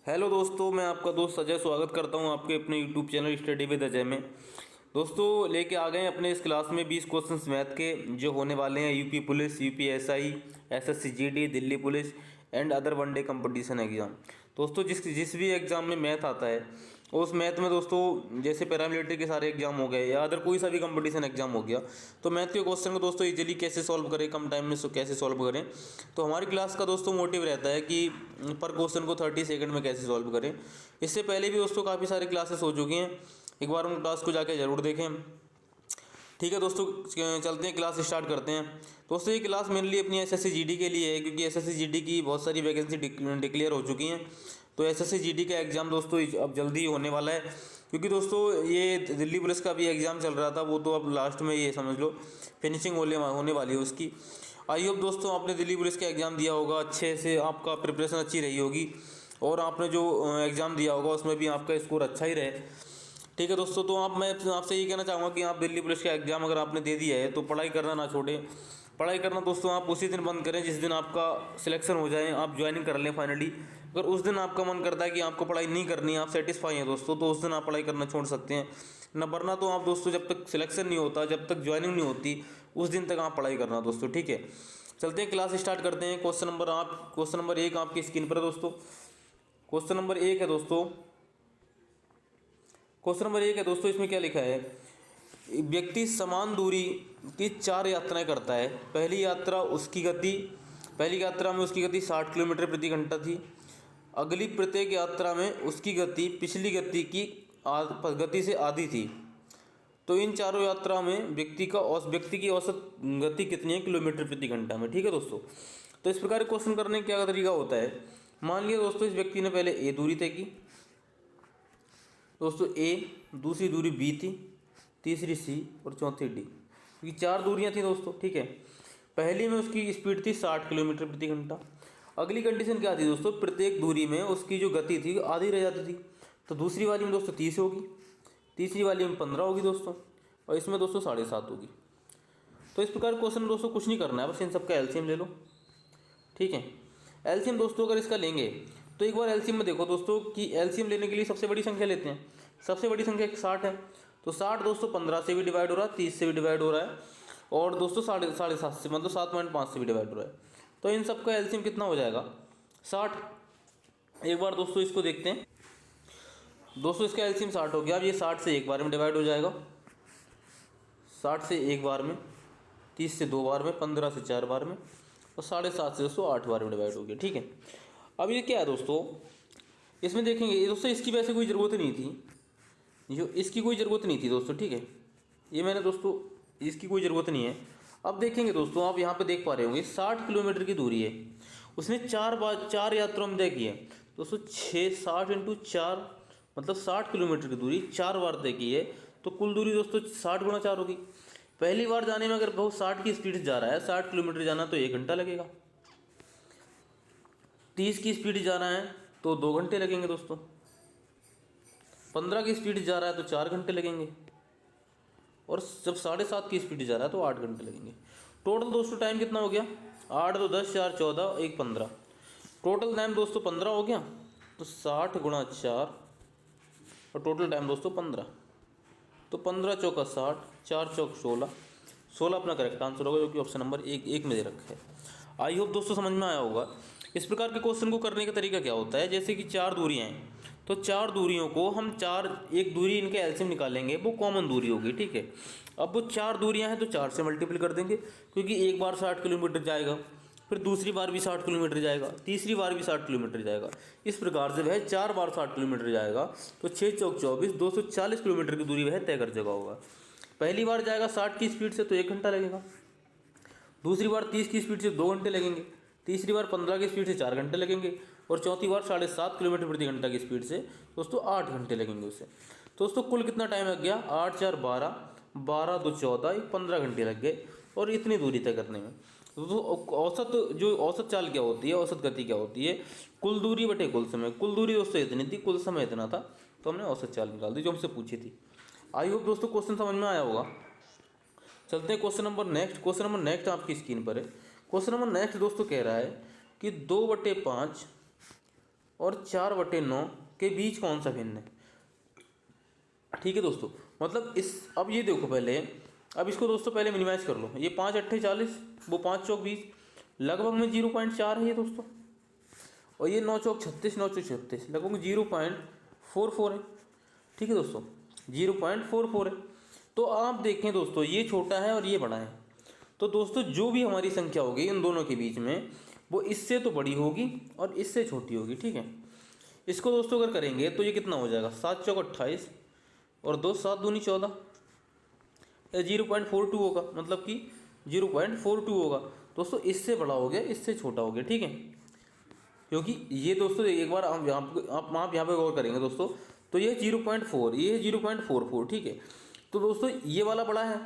Hello दोस्तों, मैं आपका दोस्त अजय स्वागत करता हूं आपके अपने YouTube channel study with Ajay में। दोस्तों लेके आ गए अपने इस क्लास में 20 क्वेश्चंस मैथ के जो होने वाले हैं UP police, UP SI, SSC GD, Delhi police and other one day competition exam. दोस्तों जिस भी एग्जाम में मैथ आता है उस मैथ में दोस्तों जैसे पैरामिलिट्री के सारे एग्जाम हो गए या अदर कोई सा भी कंपटीशन एग्जाम हो गया, तो मैथ के क्वेश्चन को दोस्तों इजीली कैसे सॉल्व करें, कम टाइम में कैसे सॉल्व करें। तो हमारी क्लास का दोस्तों मोटिव रहता है कि पर क्वेश्चन को 30 सेकंड में कैसे सॉल्व करें। इससे पहले भी दोस्तों काफ़ी सारी क्लासेस हो चुकी हैं, एक बार उन क्लास को जाके ज़रूर देखें। ठीक है दोस्तों, चलते हैं, क्लास स्टार्ट करते हैं। दोस्तों ये क्लास मेनली अपनी एसएससी जीडी के लिए है, क्योंकि एसएससी जीडी की बहुत सारी वैकेंसी डिक्लेयर हो चुकी हैं। तो एसएससी जीडी का एग्ज़ाम दोस्तों अब जल्दी ही होने वाला है, क्योंकि दोस्तों ये दिल्ली पुलिस का भी एग्ज़ाम चल रहा था, वो तो अब लास्ट में ये समझ लो फिनिशिंग होने वाली है उसकी। आई होप दोस्तों आपने दिल्ली पुलिस का एग्ज़ाम दिया होगा, अच्छे से आपका प्रिपरेशन अच्छी रही होगी और आपने जो एग्ज़ाम दिया होगा उसमें भी आपका स्कोर अच्छा ही रहे। ठीक है दोस्तों, तो मैं आपसे ये कहना चाहूँगा कि आप दिल्ली पुलिस का एग्ज़ाम अगर आपने दे दिया है तो पढ़ाई करना ना छोड़ें। पढ़ाई करना दोस्तों आप उसी दिन बंद करें जिस दिन आपका सिलेक्शन हो जाए, आप ज्वाइनिंग कर लें फाइनली। अगर उस दिन आपका मन करता है कि आपको पढ़ाई नहीं करनी है, आप सेटिस्फाई हैं दोस्तों, तो उस दिन आप पढ़ाई करना छोड़ सकते हैं। न वरना तो आप दोस्तों जब तक सिलेक्शन नहीं होता, जब तक ज्वाइनिंग नहीं होती, उस दिन तक आप पढ़ाई करना दोस्तों। ठीक है, चलते हैं, क्लास स्टार्ट करते हैं। क्वेश्चन नंबर 1 आपकी स्क्रीन पर है दोस्तों। क्वेश्चन नंबर 1 है दोस्तों, इसमें क्या लिखा है। व्यक्ति समान दूरी की 4 यात्राएं करता है। पहली यात्रा में उसकी गति 60 किलोमीटर प्रति घंटा थी। अगली प्रत्येक यात्रा में उसकी गति पिछली गति की गति से आधी थी। तो इन चारों यात्रा में व्यक्ति की औसत गति कितनी है किलोमीटर प्रति घंटा में। ठीक है दोस्तों, तो इस प्रकार क्वेश्चन करने का क्या तरीका होता है। मान लिया दोस्तों इस व्यक्ति ने पहले ए दूरी तय की दोस्तों, ए, दूसरी दूरी बी थी, तीसरी सी और चौथी डी, क्योंकि 4 दूरियां थी दोस्तों। ठीक है, पहली में उसकी स्पीड थी 60 किलोमीटर प्रति घंटा। अगली कंडीशन क्या थी दोस्तों, प्रत्येक दूरी में उसकी जो गति थी आधी रह जाती थी। तो दूसरी वाली में दोस्तों 30 होगी, तीसरी वाली में 15 होगी दोस्तों, और इसमें दोस्तों 7.5 होगी। तो इस प्रकार क्वेश्चन दोस्तों कुछ नहीं करना है, बस इन सबका एलसीएम ले लो। ठीक है, एलसीएम दोस्तों अगर इसका लेंगे तो एक बार एलसीएम में देखो दोस्तों कि एलसीएम लेने के लिए सबसे बड़ी संख्या लेते हैं। सबसे बड़ी संख्या 60 है, तो 60 दोस्तों 15 से भी डिवाइड हो रहा है, 30 से भी डिवाइड हो रहा है, और दोस्तों 7.5 से मतलब 7.5 से भी डिवाइड हो रहा है। तो इन सबका एलसीएम कितना हो जाएगा 60। एक बार दोस्तों इसको देखते हैं। दोस्तों इसका एलसीएम 60 हो गया। अब ये 60 से एक बार में डिवाइड हो जाएगा, 60 से एक बार में, 30 से 2 बार में, 15 से 4 बार में, और 7.5 से दोस्तों 8 बार में डिवाइड हो गया। ठीक है, अब ये क्या है दोस्तों, इसमें देखेंगे दोस्तों इसकी वैसे कोई ज़रूरत नहीं थी, इसकी कोई ज़रूरत नहीं थी दोस्तों। ठीक है, ये मैंने दोस्तों इसकी कोई ज़रूरत नहीं है। अब देखेंगे दोस्तों, आप यहाँ पे देख पा रहे होंगे 60 किलोमीटर की दूरी है, उसने 4 यात्राओं में तय की है दोस्तों। 60 इंटू 4 मतलब 60 किलोमीटर की दूरी 4 बार तय की है, तो कुल दूरी दोस्तों 60 गुणा 4 होगी। पहली बार जाने में अगर बहुत 60 की स्पीड से जा रहा है, 60 किलोमीटर जाना तो 1 घंटा लगेगा। 30 की स्पीड जाना है तो 2 घंटे लगेंगे दोस्तों। 15 की स्पीड जा रहा है तो 4 घंटे लगेंगे, और जब 7.5 की स्पीड जा रहा है तो 8 घंटे लगेंगे। टोटल दोस्तों टाइम कितना हो गया, 8 2 10 4 14 1 15। टोटल टाइम दोस्तों 15 हो गया, तो 60 गुणा 4 और टोटल टाइम दोस्तों 15। तो 15 चौका 60, 4 चौक 16, 16 अपना करेक्ट आंसर होगा, जो कि ऑप्शन नंबर 1 में दे रखा है। आई होप दोस्तों समझ में आया होगा। इस प्रकार के क्वेश्चन को करने का तरीका क्या होता है, जैसे कि 4 दूरियां हैं, तो 4 दूरियों को हम एक दूरी इनके एलसीएम निकालेंगे, वो कॉमन दूरी होगी। ठीक है, अब वो 4 दूरियां हैं तो 4 से मल्टीपल कर देंगे, क्योंकि एक बार 60 किलोमीटर जाएगा, फिर दूसरी बार भी 60 किलोमीटर जाएगा, तीसरी बार भी 60 किलोमीटर जाएगा। इस प्रकार से वह 4 बार 60 किलोमीटर जाएगा, तो 6 चौक 24, 240 किलोमीटर की दूरी वह तय कर चुका होगा। पहली बार जाएगा 60 की स्पीड से तो 1 घंटा लगेगा, दूसरी बार 30 की स्पीड से 2 घंटे लगेंगे, तीसरी बार 15 की स्पीड से 4 घंटे लगेंगे, और चौथी बार 7.5 किलोमीटर प्रति घंटा की स्पीड से दोस्तों 8 घंटे लगेंगे उससे। दोस्तों कुल कितना टाइम लग गया, 8 4 12, 12 2 14, 15 घंटे लग गए, और इतनी दूरी तय करने में। दोस्तों औसत चाल क्या होती है, औसत गति क्या होती है, कुल दूरी बटे कुल समय। कुल दूरी दोस्तों इतनी थी, कुल समय इतना था, तो हमने औसत चाल निकाल दी जो हमसे पूछी थी। आई होप दोस्तों क्वेश्चन समझ में आया होगा। चलते हैं क्वेश्चन नंबर नेक्स्ट आपकी स्क्रीन पर है। क्वेश्चन नंबर नेक्स्ट दोस्तों कह रहा है कि 2/5 और 4/9 के बीच कौन सा भिन्न है। ठीक है दोस्तों, मतलब इस अब ये देखो पहले, अब इसको दोस्तों पहले मिनिमाइज कर लो। ये 5 8 40, वो 5 चौक 20, लगभग में 0.4 है ये दोस्तों। और ये 9 चौक 36, 9 चौक 36, लगभग 0.44 है। ठीक है दोस्तों, 0.44 है। तो आप देखें दोस्तों, ये छोटा है और ये बड़ा है। तो दोस्तों जो भी हमारी संख्या होगी इन दोनों के बीच में, वो इससे तो बड़ी होगी और इससे छोटी होगी। ठीक है, इसको दोस्तों अगर करेंगे तो ये कितना हो जाएगा, 7 चौक 28 और 2 7 दूनी 14, 0.42 होगा, मतलब कि 0.42 होगा। दोस्तों इससे बड़ा हो गया, इससे छोटा हो गया। ठीक है, क्योंकि ये दोस्तों एक बार आप यहाँ पे गौर करेंगे दोस्तों, तो ये 0.4, ये 0.44। ठीक है, तो दोस्तों ये वाला बड़ा है,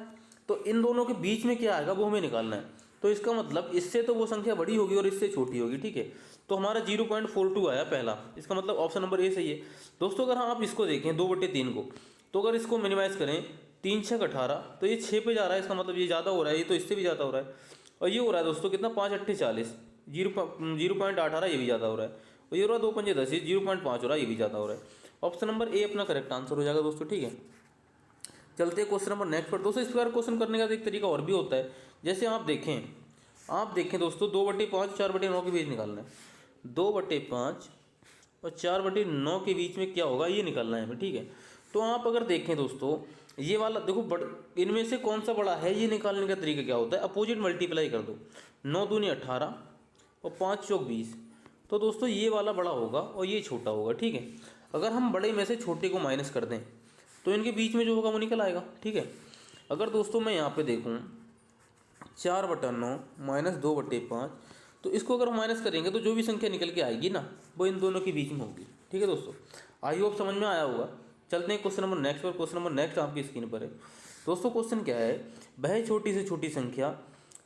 तो इन दोनों के बीच में क्या आएगा वो हमें निकालना है। तो इसका मतलब इससे तो वो संख्या बड़ी होगी और इससे छोटी होगी। ठीक है, तो हमारा 0.42 आया पहला, इसका मतलब ऑप्शन नंबर ए सही है। दोस्तों अगर आप इसको देखें 2/3 को, तो अगर इसको मिनिमाइज करें 3 6 18, तो ये 6 पे जा रहा है, इसका मतलब ये ज़्यादा हो रहा है, ये तो इससे भी ज़्यादा हो रहा है। और ये हो रहा है दोस्तों कितना, 5 8 40, 0.18, ये भी ज़्यादा हो रहा है। और ये हो रहा है 2 5 10, 0.5 हो रहा है, ये भी ज़्यादा हो रहा है। ऑप्शन नंबर ए अपना करेक्ट आंसर हो जाएगा दोस्तों। ठीक है, चलते हैं क्वेश्चन नंबर नेक्स्ट पर। दोस्तों इस प्रकार क्वेश्चन करने का एक तरीका और भी होता है। जैसे आप देखें दोस्तों, 2/5 4/9 के बीच निकालना है। 2/5 और 4/9 के बीच में क्या होगा ये निकालना है हमें। ठीक है, तो आप अगर देखें दोस्तों, ये वाला देखो इनमें से कौन सा बड़ा है, ये निकालने का तरीका क्या होता है, अपोजिट मल्टीप्लाई कर दो। 9 दूनी 18 और 5 चौक 20, तो दोस्तों ये वाला बड़ा होगा और ये छोटा होगा। ठीक है, अगर हम बड़े में से छोटे को माइनस कर दें तो इनके बीच में जो होगा वो निकल आएगा। ठीक है, अगर दोस्तों मैं यहाँ पे देखूँ 4/9 माइनस 2/5, तो इसको अगर हम माइनस करेंगे तो जो भी संख्या निकल के आएगी ना, वो इन दोनों के बीच में होगी। ठीक है दोस्तों, आई होप समझ में आया होगा। चलते हैं क्वेश्चन नंबर नेक्स्ट पर। क्वेश्चन नंबर नेक्स्ट आपकी स्क्रीन पर है दोस्तों। क्वेश्चन क्या है, वह छोटी से छोटी संख्या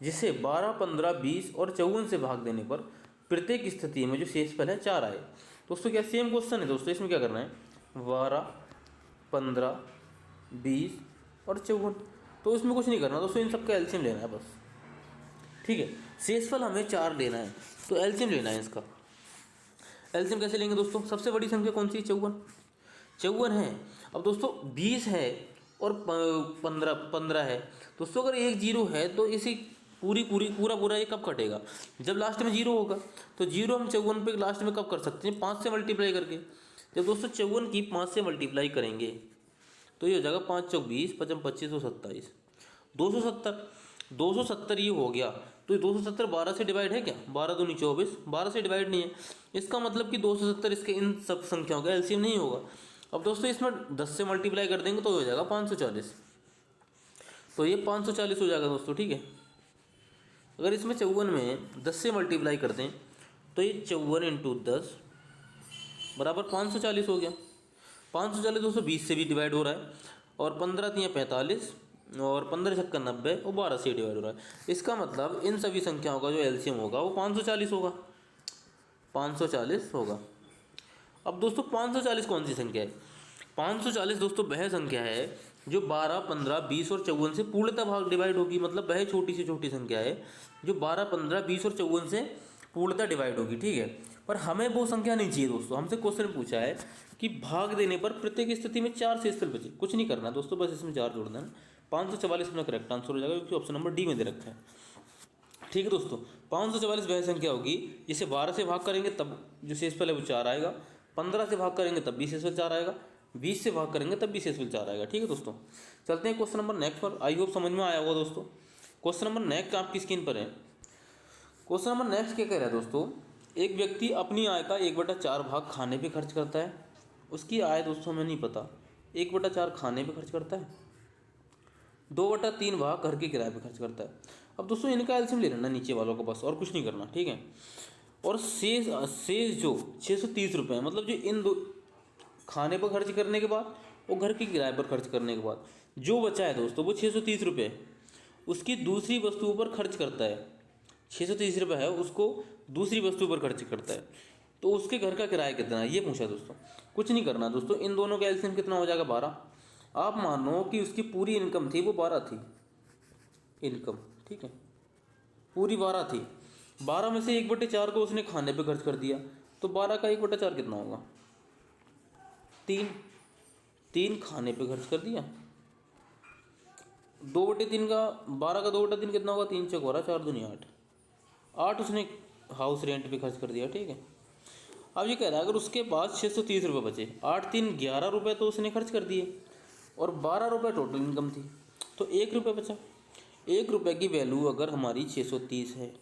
जिसे 12 15 20 और 54 से भाग देने पर प्रत्येक स्थिति में जो शेषफल है 4 आए। दोस्तों क्या सेम क्वेश्चन है दोस्तों, इसमें क्या करना है, 12 15 20 और 54, तो इसमें कुछ नहीं करना दोस्तों, इन सबका एलसीएम लेना है बस। ठीक है, शेषफल हमें 4 लेना है, तो एलसीएम लेना है इसका। एलसीएम कैसे लेंगे दोस्तों, सबसे बड़ी संख्या कौन सी है, 54 है। अब दोस्तों 20 है और 15 है। दोस्तों अगर एक जीरो है तो इसी पूरा ये कब कटेगा, जब लास्ट में जीरो होगा। तो जीरो हम 54 पे लास्ट में कब कर सकते हैं, 5 से मल्टीप्लाई करके। जब दोस्तों 54 की 5 से मल्टीप्लाई करेंगे तो ये हो जाएगा 5 चौक 20, 55 25 27, 270 ये हो गया। तो ये 270 12 से डिवाइड है क्या, 12 दूनी 24, 12 से डिवाइड नहीं है। इसका मतलब कि 270 इसके इन सब संख्याओं का एलसीएम नहीं होगा। अब दोस्तों इसमें 10 से मल्टीप्लाई कर देंगे तो हो जाएगा 540, तो ये 540 हो जाएगा दोस्तों। ठीक है, अगर इसमें 54 में 10 से मल्टीप्लाई कर दें तो ये 54 इंटू 10 बराबर 540 हो गया। 540 दोस्तों 20 से भी डिवाइड हो रहा है, और 15 3 45 और 15 छक्का 90 और 12 से डिवाइड हो रहा है। इसका मतलब इन सभी संख्याओं का जो एलसीएम होगा वो 540 होगा, 540 होगा। अब दोस्तों 540 कौन सी संख्या है, 540 दोस्तों वह संख्या है जो 12 15 20 और 54 से पूर्णतः भाग डिवाइड होगी। मतलब वह छोटी से छोटी संख्या है जो 12 15 20 और 54 से पूर्णतः डिवाइड होगी। ठीक है, पर हमें वो संख्या नहीं चाहिए दोस्तों। हमसे क्वेश्चन पूछा है कि भाग देने पर प्रत्येक स्थिति में 4 शेषफल बचे। कुछ नहीं करना दोस्तों, बस इसमें 4 जोड़ना है। 544 अपना करेक्ट आंसर हो जाएगा, क्योंकि ऑप्शन नंबर डी में दे रखा है। ठीक है दोस्तों, 544 वह संख्या होगी जिसे 12 से भाग करेंगे तब जो शेषफल है वो 4 आएगा, 15 से भाग करेंगे तब भी शेषफल 4 आएगा, 20 से भाग करेंगे तब भी शेषफल 4 आएगा। ठीक है दोस्तों, चलते हैं क्वेश्चन नंबर नेक्स्ट पर। आई होप समझ में आया होगा दोस्तों। क्वेश्चन नंबर नेक्स्ट आपकी स्क्रीन पर है। क्वेश्चन नंबर नेक्स्ट क्या कह रहा है दोस्तों, एक व्यक्ति अपनी आय का 1/4 भाग खाने पे खर्च करता है। उसकी आय दोस्तों हमें नहीं पता, 1/4 खाने पे खर्च करता है, 2/3 भाग घर के किराए पे खर्च करता है। अब दोस्तों इनका एलसीएम ले लेना नीचे वालों को बस, और कुछ नहीं करना। ठीक है, और शेष जो 630 रुपये, मतलब जो इन दो खाने पर खर्च करने के बाद और घर के किराए पर खर्च करने के बाद जो बचा है दोस्तों वो 630 रुपये उसकी दूसरी वस्तुओं पर खर्च करता है। 630 रुपये है उसको दूसरी वस्तु पर खर्च करता है, तो उसके घर का किराया कितना है ये पूछा दोस्तों। कुछ नहीं करना दोस्तों, इन दोनों का एलसीएम कितना हो जाएगा, 12। आप मानो कि उसकी पूरी इनकम थी वो 12 थी इनकम। ठीक है, पूरी 12 थी, 12 में से 1/4 को उसने खाने पे खर्च कर दिया, तो 12 का 1/4 कितना होगा? 3। 3 खाने पे खर्च कर दिया। 2/3 का 12 का 2/3 कितना होगा? 3 चौक 12, 4 दूनी 8। 8 उसने हाउस रेंट पे खर्च कर दिया, ठीक है। अब ये कह रहा है अगर उसके पास 630 रुपये बचे, 8 3 11 रुपये तो उसने खर्च कर दिए और 12 रुपये टोटल इनकम थी, तो 1 रुपये बचा। 1 रुपये की वैल्यू अगर हमारी 630 है,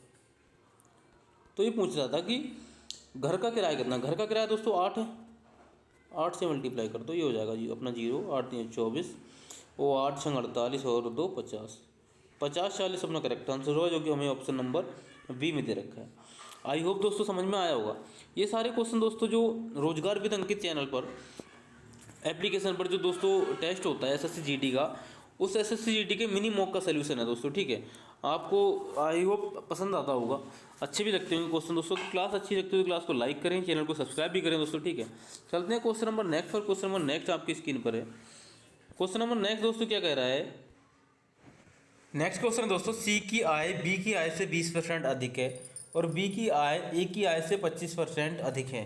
तो ये पूछ रहा था कि घर का किराया कितना। घर का किराया दोस्तों 8 है, 8 से मल्टीप्लाई कर दो, ये हो जाएगा जी अपना 0, 8 3 24, वो 8 6 48 और 2 50, 50 40 अपना करेक्ट आंसर होगा, जो कि हमें ऑप्शन नंबर बी में दे रखा है। आई होप दोस्तों समझ में आया होगा। ये सारे क्वेश्चन दोस्तों जो रोजगार विद अंकित चैनल पर एप्लीकेशन पर जो दोस्तों टेस्ट होता है एसएससी जीडी का, उस एसएससी जीडी के मिनी मॉक का सलूशन है दोस्तों, ठीक है। आपको आई होप पसंद आता होगा, अच्छे भी लगते होंगे क्वेश्चन दोस्तों। क्लास अच्छी लगती है तो क्लास को लाइक करें, चैनल को सब्सक्राइब भी करें दोस्तों, ठीक है। चलते हैं क्वेश्चन नंबर नेक्स्ट पर। क्वेश्चन नंबर नेक्स्ट आपकी स्क्रीन पर है। क्वेश्चन नंबर नेक्स्ट दोस्तों क्या कह रहा है? नेक्स्ट क्वेश्चन है दोस्तों, सी की आय बी की आय से 20% अधिक है और बी की आय ए की आय से 25% अधिक है,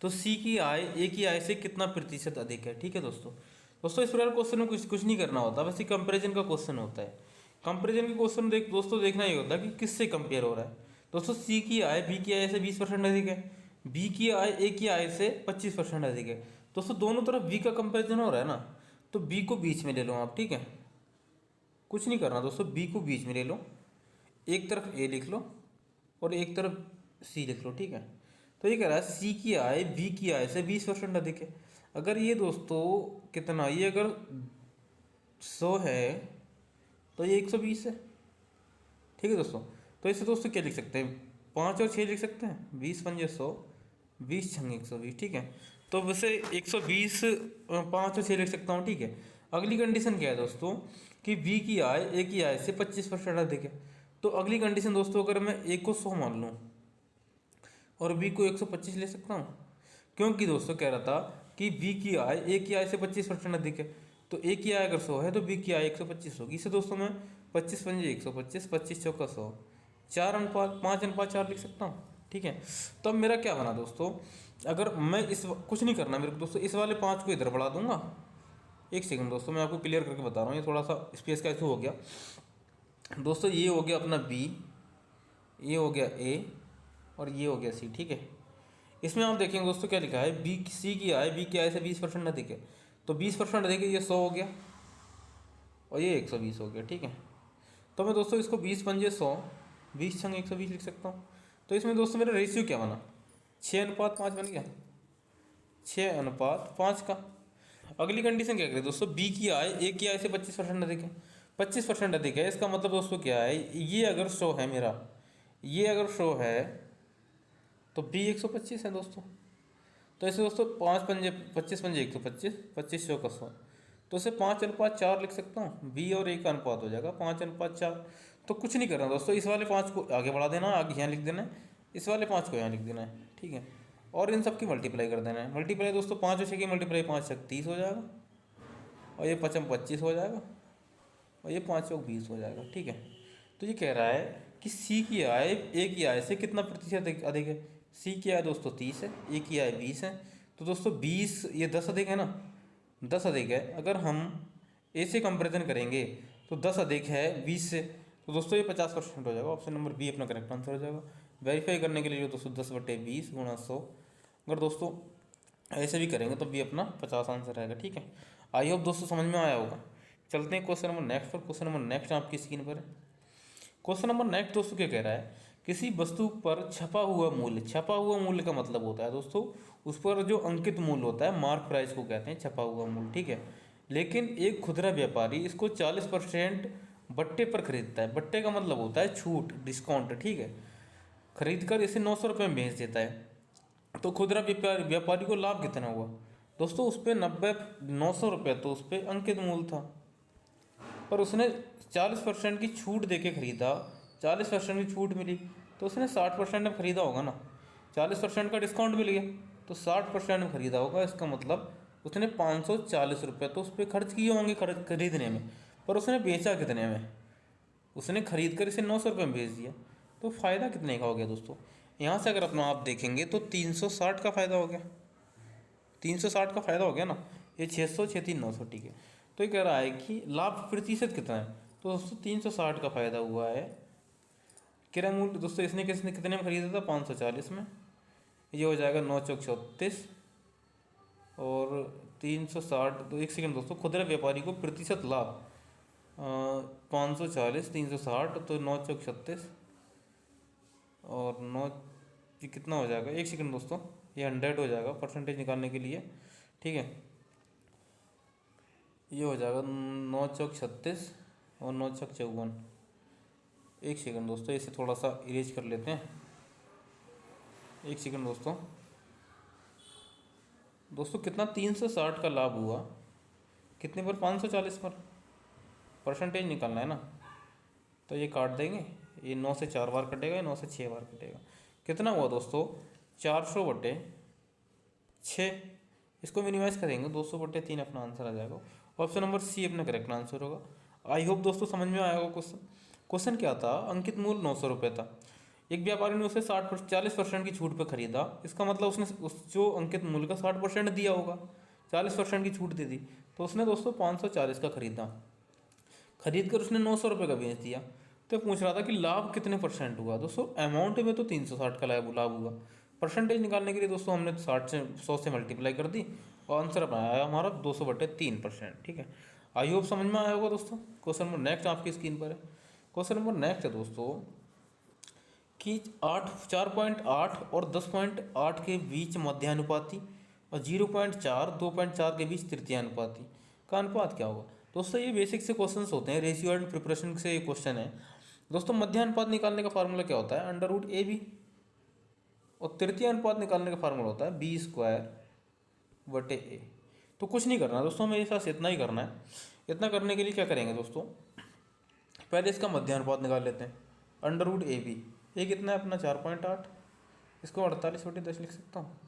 तो सी की आय ए की आय से कितना प्रतिशत अधिक है, ठीक है दोस्तों। इस प्रकार क्वेश्चन में कुछ नहीं करना होता, बस ये कंपेरिजन का क्वेश्चन होता है। कंपेरिजन के क्वेश्चन दोस्तों देखना ही होता है कि किससे कंपेयर हो रहा है। दोस्तों सी की आय बी की आय से 20% अधिक है, बी की आय ए की आय से 25% अधिक है। दोस्तों दोनों तरफ बी का कंपेरिजन हो रहा है ना, तो बी को बीच में ले लो आप, ठीक है। कुछ नहीं करना दोस्तों, बी को बीच में ले लो, एक तरफ ए लिख लो और एक तरफ सी लिख लो, ठीक है। तो ये कह रहा है सी की आय बी की आय से 20% अधिक है। अगर ये दोस्तों कितना, ये अगर 100 है तो ये 120 है, ठीक है दोस्तों। तो इसे दोस्तों क्या लिख सकते हैं? 5 और 6 लिख सकते हैं, 20 पंजे 100, 20 छंगे 120, ठीक है। तो वैसे 120 5 और 6 लिख सकता हूँ, ठीक है। अगली कंडीशन क्या है दोस्तों कि बी की आय ए की आय से 25% अधिक है। तो अगली कंडीशन दोस्तों, अगर मैं ए को 100 मान लूँ और बी को 125 ले सकता हूँ, क्योंकि दोस्तों कह रहा था कि बी की आय ए की आय से 25% अधिक है, तो ए की आय अगर 100 है तो बी की आय 125 होगी। इसे दोस्तों मैं 25 पंजे 125, 25 चौका 100, 5:4 लिख सकता हूँ, ठीक है। तो अब मेरा क्या बना दोस्तों, अगर मैं इस कुछ नहीं करना मेरे को दोस्तों, इस वाले 5 को इधर बढ़ा दूंगा। एक सेकंड दोस्तों, मैं आपको क्लियर करके बता रहा हूँ, ये थोड़ा सा स्पेस का इशू हो गया दोस्तों। ये हो गया अपना बी, ये हो गया ए और ये हो गया सी, ठीक है। इसमें आप देखेंगे दोस्तों क्या लिखा है, बी सी की आय बी की आय से 20% अधिक है, तो 20% अधिक है, ये 100 हो गया और ये 120 हो गया, ठीक है। तो मैं दोस्तों इसको 20 पंजे 100, 20 छंग 120 लिख सकता हूँ। तो इसमें दोस्तों मेरा रेशियो क्या बना, 6:5 बन गया, 6:5 का। अगली कंडीशन क्या करें दोस्तों, बी की आय ए की आय से 25% अधिक है, 25% अधिक है, इसका मतलब दोस्तों क्या है, ये अगर 100 है मेरा, ये अगर 100 है तो बी 125 है दोस्तों। तो ऐसे दोस्तों 5 पंजे 25 पंजे 125, 25 चौका 100, तो इसे 5:4 लिख सकता हूँ। बी और ए का अनुपात हो जाएगा 5:4। तो कुछ नहीं करना दोस्तों, इस वाले 5 को आगे बढ़ा देना, आगे यहाँ लिख देना है, इस वाले 5 को यहाँ लिख देना है, ठीक है। और इन सब की मल्टीप्लाई कर देना है। मल्टीप्लाई दोस्तों 5 और 6 की मल्टीप्लाई 5 छक 30 हो जाएगा और ये 5 25 हो जाएगा और ये 5 चौक 20 हो जाएगा, ठीक है। तो ये कह रहा है कि सी की आय ए की आय से कितना प्रतिशत अधिक है। सी की आय दोस्तों 30 है, ए की आय 20 है, तो दोस्तों 20, ये 10 अधिक है ना, 10 अधिक है। अगर हम ए से कंपेरिजन करेंगे तो 10 अधिक है 20 से, तो दोस्तों ये 50% हो जाएगा। ऑप्शन नंबर बी अपना करेक्ट आंसर हो जाएगा। वेरीफाई करने के लिए दोस्तों 10/20 गुणा 100, अगर दोस्तों ऐसे भी करेंगे तो बी अपना 50 आंसर रहेगा, ठीक है। आई होप दोस्तों समझ में आया होगा। चलते हैं क्वेश्चन नंबर नेक्स्ट पर। क्वेश्चन नंबर नेक्स्ट आपकी स्क्रीन पर है। क्वेश्चन नंबर नेक्स्ट दोस्तों क्या कह रहा है, किसी वस्तु पर छपा हुआ मूल्य का मतलब होता है दोस्तों उस पर जो अंकित मूल्य होता है, मार्क प्राइस को कहते हैं छपा हुआ मूल्य, ठीक है। लेकिन एक खुदरा व्यापारी इसको 40% बट्टे पर खरीदता है। बट्टे का मतलब होता है छूट, डिस्काउंट, ठीक है। खरीद कर इसे 900 रुपये में बेच देता है, तो खुदरा व्यापारी को लाभ कितना हुआ दोस्तों, उस पर 900 रुपये तो उस पर अंकित मूल्य था, पर उसने 40% की छूट दे के खरीदा, 40% की छूट मिली तो उसने 60% में खरीदा होगा ना। 40% का डिस्काउंट मिल गया तो 60% में खरीदा होगा। इसका मतलब उसने 540 रुपये तो उस पर खर्च किए होंगे खरीदने में, पर उसने बेचा कितने में, उसने खरीद कर इसे 900 रुपये में बेच दिया, तो फ़ायदा कितने का हो गया दोस्तों, यहाँ से अगर अपना आप देखेंगे तो 360 का फ़ायदा हो गया, 360 का फ़ायदा हो गया ना। ये 600 6 3 900, ठीक है। तो ये कह रहा है कि लाभ प्रतिशत कितना है, तो दोस्तों 360 का फ़ायदा हुआ है। क्रय मूल्य दोस्तों इसने कितने में खरीदा था, 540 में। ये हो जाएगा 9 चौक 36 और 360। तो एक सेकंड दोस्तों, खुदरा व्यापारी को प्रतिशत लाभ 540 360, तो 9 चौक 36 और 9, ये कितना हो जाएगा, एक सेकंड दोस्तों, ये 100 हो जाएगा परसेंटेज निकालने के लिए, ठीक है। ये हो जाएगा 9 चौक 36 और 9 चौक 54। एक सेकंड दोस्तों, इसे थोड़ा सा इरेज कर लेते हैं। एक सेकंड दोस्तों, कितना 360 का लाभ हुआ, कितने पर, 540 पर। परसेंटेज निकालना है ना, तो ये काट देंगे, ये 9 से 4 बार कटेगा, 9 से 6 बार कटेगा। कितना हुआ दोस्तों, 400/6। इसको मिनिमाइज करेंगे, 200/3 अपना आंसर आ जाएगा। ऑप्शन नंबर सी अपना करेक्ट आंसर होगा। आई होप दोस्तों समझ में आया होगा क्वेश्चन। क्वेश्चन क्या था, अंकित मूल्य 900 रुपये था। एक व्यापारी ने उसे 40% की छूट पर खरीदा। इसका मतलब उसने उस जो अंकित मूल्य का 60% दिया होगा, 40% की छूट दे दी, तो उसने दोस्तों 540 का खरीदा। खरीद कर उसने 900 रुपये का बेच दिया। तो पूछ रहा था कि लाभ कितने परसेंट हुआ। दोस्तों अमाउंट में तो 360 का लाभ हुआ। परसेंटेज निकालने के लिए दोस्तों हमने 100 से मल्टीप्लाई कर दी और आंसर अपना आया हमारा 200/3%, ठीक है। आई होप समझ में आया होगा दोस्तों। क्वेश्चन नंबर नेक्स्ट आपकी स्क्रीन पर है। क्वेश्चन नंबर नेक्स्ट है दोस्तों कि 4.8 और 10.8 के बीच मध्यानुपाती और 0.4 2.4 के बीच तृतीयानुपाती का अनुपात क्या होगा। दोस्तों ये बेसिक से क्वेश्चंस होते हैं, रेशियो एंड प्रिपरेशन से ये क्वेश्चन है। दोस्तों मध्यानुपात निकालने का फार्मूला क्या होता है, √AB, और तृतीय अनुपात निकालने का फार्मूला होता है B²/A। तो कुछ नहीं करना दोस्तों, मेरे साथ इतना ही करना है। इतना करने के लिए क्या करेंगे दोस्तों, पहले इसका मध्यानुपात निकाल लेते हैं। √AB, ये कितना है अपना 4.8, इसको 48/10 लिख सकता हूँ।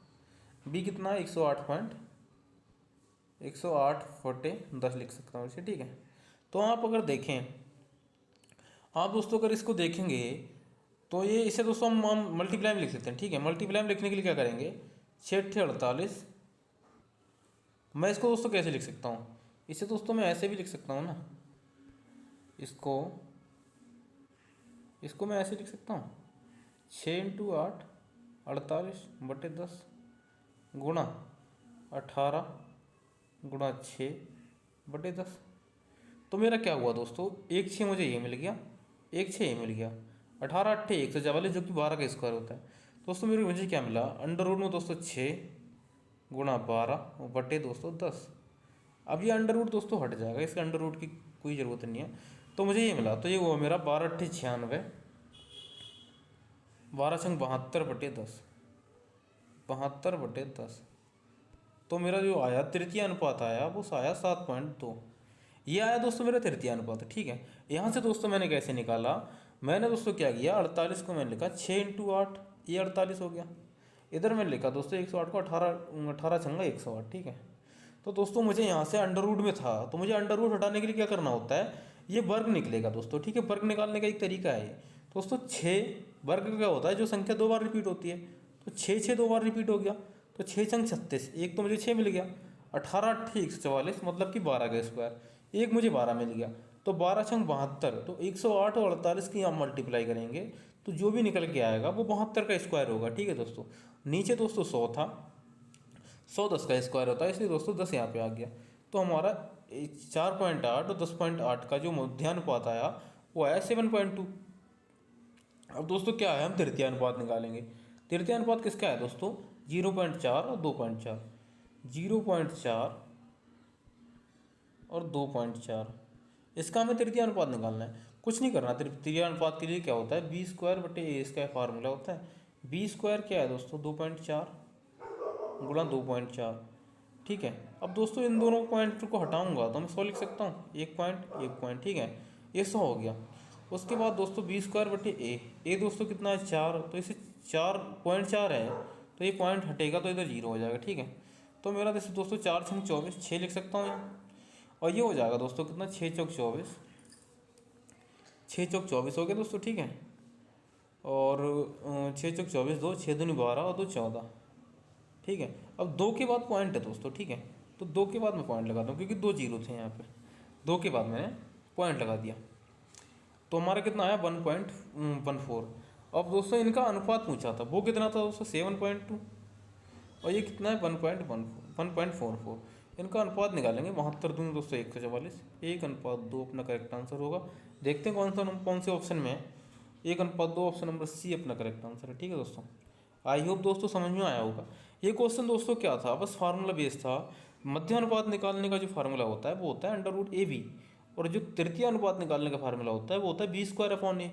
B कितना है 108/10 लिख सकता हूँ इसे, ठीक है। तो आप अगर देखें, आप दोस्तों अगर इसको देखेंगे तो ये इसे दोस्तों हम मल्टीप्लाई में लिख सकते हैं, ठीक है। मल्टीप्लाई में लिखने के लिए क्या करेंगे, 6×48। मैं इसको दोस्तों कैसे लिख सकता हूँ, इसे दोस्तों मैं ऐसे भी लिख सकता हूँ ना, इसको मैं ऐसे लिख सकता हूँ, 6×8 48/10 गुणा 18 गुणा 6/10। तो मेरा क्या हुआ दोस्तों, 1 6 मुझे ये मिल गया, 1 6 ये मिल गया, 18 8 144 जो कि 12 का स्क्वायर होता है। दोस्तों मुझे क्या मिला, अंडर रूट में दोस्तों 6 गुणा 12/10। अब ये अंडर रूट दोस्तों हट जाएगा, इसके अंडर रूट की कोई ज़रूरत नहीं है। तो मुझे ये मिला, तो ये हुआ मेरा 12 8 96, 12 छंग 72/10, 72/10। तो मेरा जो आया तृतीय अनुपात आया वो आया 7.2। ये आया दोस्तों मेरा तृतीय अनुपात, ठीक है। यहाँ से दोस्तों मैंने कैसे निकाला, मैंने दोस्तों क्या किया, 48 को मैंने लिखा 6×8, ये 48 हो गया। इधर मैंने लिखा दोस्तों 108 को 18 छंगा 108, ठीक है। तो दोस्तों मुझे यहाँ से अंडर रूट में था, तो मुझे अंडर रूट हटाने के लिए क्या करना होता है, ये वर्ग निकलेगा दोस्तों, ठीक है। वर्ग निकालने का एक तरीका है दोस्तों, 6 वर्ग क्या होता है, जो संख्या 2 बार रिपीट होती है। तो 6 6 2 बार रिपीट हो गया, तो 6 छंग 36, एक तो मुझे 6 मिल गया, 18 8 144 मतलब कि 12 का स्क्वायर, एक मुझे 12 मिल गया, तो 12 छंग 72। तो 108 और 48 की हम मल्टीप्लाई करेंगे तो जो भी निकल के आएगा वो 72 का स्क्वायर होगा, ठीक है दोस्तों। नीचे दोस्तों 100 था, 100 10 का स्क्वायर होता है, इसलिए दोस्तों 10 यहाँ पे आ गया। तो हमारा 4.8 और 10.8 का जो मध्यानुपात आया वो आया 7.2। अब दोस्तों क्या है, हम तृतीय अनुपात निकालेंगे। तृतीय अनुपात किसका है दोस्तों, 0.4 और 2.4, 0.4 और 2.4, इसका हमें तृतीय अनुपात निकालना है। कुछ नहीं करना, तृतीय अनुपात के लिए क्या होता है, B²/A इसका फार्मूला होता है। B² क्या है दोस्तों, 2.4 गुणा 2.4, ठीक है। अब दोस्तों इन दोनों पॉइंट को हटाऊंगा तो मैं 100 लिख सकता हूँ, 1 पॉइंट, ठीक है, ये 100 हो गया। उसके बाद दोस्तों B²/A दोस्तों कितना है 4, तो इसे 4.4 है, तो ये पॉइंट हटेगा तो इधर 0 हो जाएगा, ठीक है। तो मेरा दोस्तों 4 छंग 24, 6 लिख सकता हूँ यहाँ, और ये हो जाएगा दोस्तों कितना, 6 चौक 24, 6 चौक 24 हो गया दोस्तों, ठीक है। और 6 × 4 = 24, 2 6 दूनी 12 और 2 14। ठीक है, अब 2 के बाद पॉइंट है दोस्तों। ठीक है, तो 2 के बाद मैं पॉइंट लगाता हूँ क्योंकि 2 जीरो थे यहाँ पे। 2 के बाद मैंने पॉइंट लगा दिया तो हमारा कितना आया 1.14। अब दोस्तों इनका अनुपात पूछा था, वो कितना था दोस्तों 7.2 और ये कितना है 1.44। इनका अनुपात निकालेंगे 72 दूनी दोस्तों 144, 1:2 अपना करेक्ट आंसर होगा। देखते हैं कौन से ऑप्शन में है। 1:2 ऑप्शन नंबर सी अपना करेक्ट आंसर है। ठीक है दोस्तों, आई होप दोस्तों समझ में आया होगा। ये क्वेश्चन दोस्तों क्या था, बस फार्मूला बेस्ड था। मध्य अनुपात निकालने का जो फार्मूला होता है वो होता है √AB, और जो तृतीय अनुपात निकालने का फार्मूला होता है वो होता है B²/A।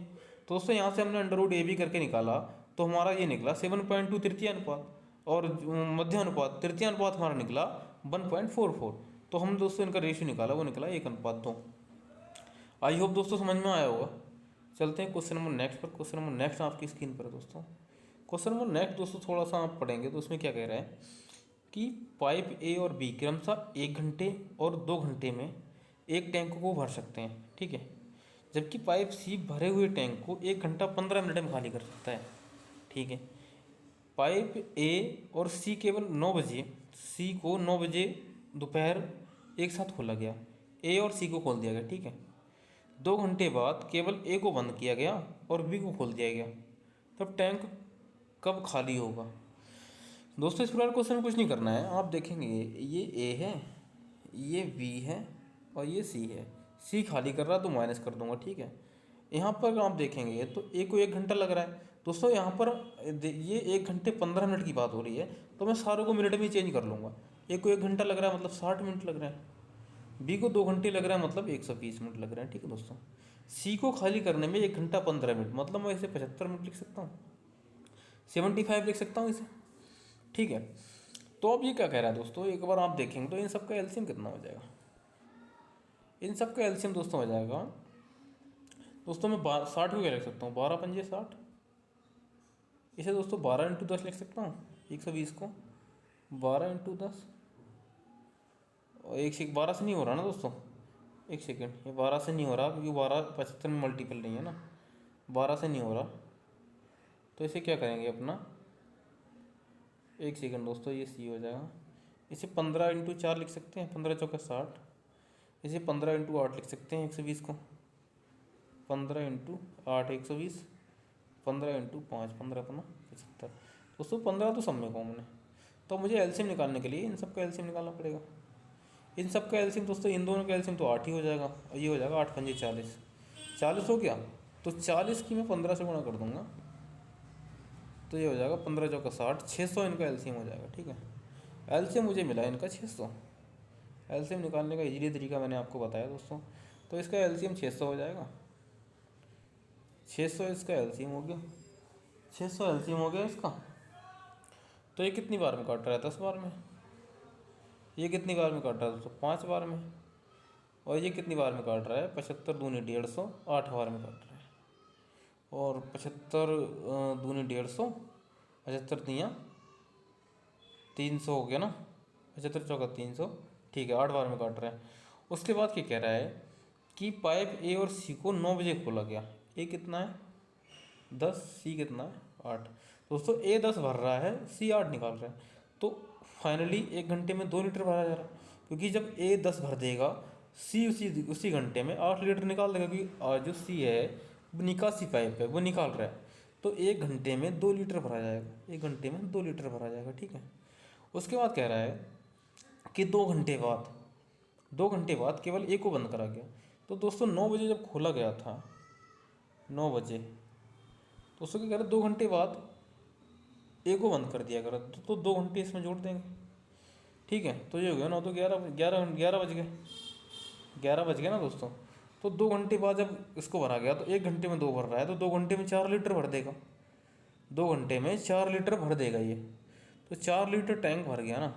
तो दोस्तों यहाँ से हमने √AB करके निकाला तो हमारा ये निकला 7.2 तृतीय अनुपात, और मध्य अनुपात तृतीय अनुपात हमारा निकला 1.44। तो हम दोस्तों इनका रेशियो निकाला, वो निकला 1:2। आई होप दोस्तों समझ में आया होगा। चलते हैं क्वेश्चन नंबर नेक्स्ट पर। क्वेश्चन नंबर नेक्स्ट आपकी स्क्रीन पर है दोस्तों। क्वेश्चन नंबर नेक्स्ट दोस्तों थोड़ा सा आप पढ़ेंगे तो उसमें क्या कह रहा है कि पाइप ए और बी क्रमशः 1 घंटे और 2 घंटे में एक टैंक को भर सकते हैं। ठीक है, जबकि पाइप सी भरे हुए टैंक को 1 घंटा 15 मिनट में खाली कर सकता है। ठीक है, पाइप ए और सी केवल 9 बजे, सी को 9 बजे दोपहर एक साथ खोला गया, ए और सी को खोल दिया गया। ठीक है, 2 घंटे बाद केवल ए को बंद किया गया और बी को खोल दिया गया, तब टैंक कब खाली होगा। दोस्तों इस प्रकार क्वेश्चन में कुछ नहीं करना है, आप देखेंगे ये ए है, ये बी है और ये सी है। सी खाली कर रहा तो माइनस कर दूंगा। ठीक है, यहाँ पर आप देखेंगे तो ए को 1 घंटा लग रहा है दोस्तों। यहाँ पर ये 1 घंटे 15 मिनट की बात हो रही है तो मैं सारों को मिनट में चेंज कर लूँगा। ए को 1 घंटा लग रहा है मतलब 60 मिनट लग रहा है, बी को 2 घंटे लग रहा है मतलब 120 मिनट लग रहा है। ठीक है दोस्तों, सी को खाली करने में 1 घंटा 15 मिनट मतलब मैं इसे 75 मिनट लिख सकता हूँ, 75 लिख सकता हूँ इसे। ठीक है, तो अब ये क्या कह रहा है दोस्तों, एक बार आप देखेंगे तो इन सब का एलसीएम कितना हो जाएगा। इन सब का एलसीएम दोस्तों हो जाएगा दोस्तों, मैं 60 को क्या लिख सकता हूँ, 12 पंजे 60। इसे दोस्तों 12 × 10 लिख सकता हूँ, 120 को 12 × 10 और 12 से नहीं हो रहा ना दोस्तों, एक सेकेंड, ये 12 से नहीं हो रहा क्योंकि 12 75 में मल्टीपल नहीं है ना, 12 से नहीं हो रहा। तो इसे क्या करेंगे अपना, एक सेकेंड दोस्तों, ये सी हो जाएगा। इसे 15 × 4 लिख सकते हैं, 15 × 4 = 60। इसे 15 × 8 लिख सकते हैं, 120 को 15 × 8 120, 15 × 5 15 अपना 75। दोस्तों 15 तो सब में कॉमन है, तो मुझे एलसीएम निकालने के लिए इन सब का एलसीएम निकालना पड़ेगा। इन सब का एलसीएम दोस्तों, इन दोनों का एलसीएम तो 8 ही हो जाएगा, और ये हो जाएगा 8 पंजे 40, 40 हो गया। तो 40 की मैं 15 से गुणा कर दूंगा तो ये हो जाएगा 15 × 4 = 60, 600 इनका एलसीएम हो जाएगा। ठीक है, एलसीएम मुझे मिला इनका 600। एलसीएम निकालने का इजीली तरीका मैंने आपको बताया दोस्तों। तो इसका एलसीएम 600 हो जाएगा, 600 इसका एलसीएम हो गया, 600 एलसीएम हो गया इसका। तो ये कितनी बार में काट रहा है, 10 बार में। ये कितनी बार में काट रहा है दोस्तों, 5 बार में। और ये कितनी बार में काट रहा है, 75 दूनी 150, 8 बार में काट रहा है। और 75 दूनी 150, 75 तियाँ 300 हो गया ना, 75 चौका 300। ठीक है, 8 बार में काट रहा है। उसके बाद क्या कह रहा है कि पाइप ए और सी को 9 बजे खोला गया। ए कितना है 10, सी कितना है 8। दोस्तों ए 10 भर रहा है, सी 8 निकाल रहा है, तो फाइनली 1 घंटे में 2 लीटर भरा जा रहा है, क्योंकि जब ए 10 भर देगा सी उसी घंटे में 8 लीटर निकाल देगा, क्योंकि जो सी है निकासी पाइप है वो निकाल रहा है। तो 1 घंटे में 2 लीटर भरा जाएगा, 1 घंटे में 2 लीटर भरा जाएगा। ठीक है, उसके बाद कह रहा है कि 2 घंटे बाद, 2 घंटे बाद केवल ए को बंद करा गया। तो दोस्तों 9 बजे जब खोला गया था, 9 बजे, तो उसको क्या कह रहे 2 घंटे बाद ए को बंद कर दिया करा, तो 2 घंटे इसमें जोड़ देंगे। ठीक है, तो ये हो गया 9 तो 11 बज गए, 11 बज गए ना दोस्तों। तो 2 घंटे बाद जब इसको भरा गया तो 1 घंटे में 2 भर रहा है, तो 2 घंटे में 4 लीटर भर देगा, 2 घंटे में 4 लीटर भर देगा ये। तो 4 लीटर टैंक भर गया ना,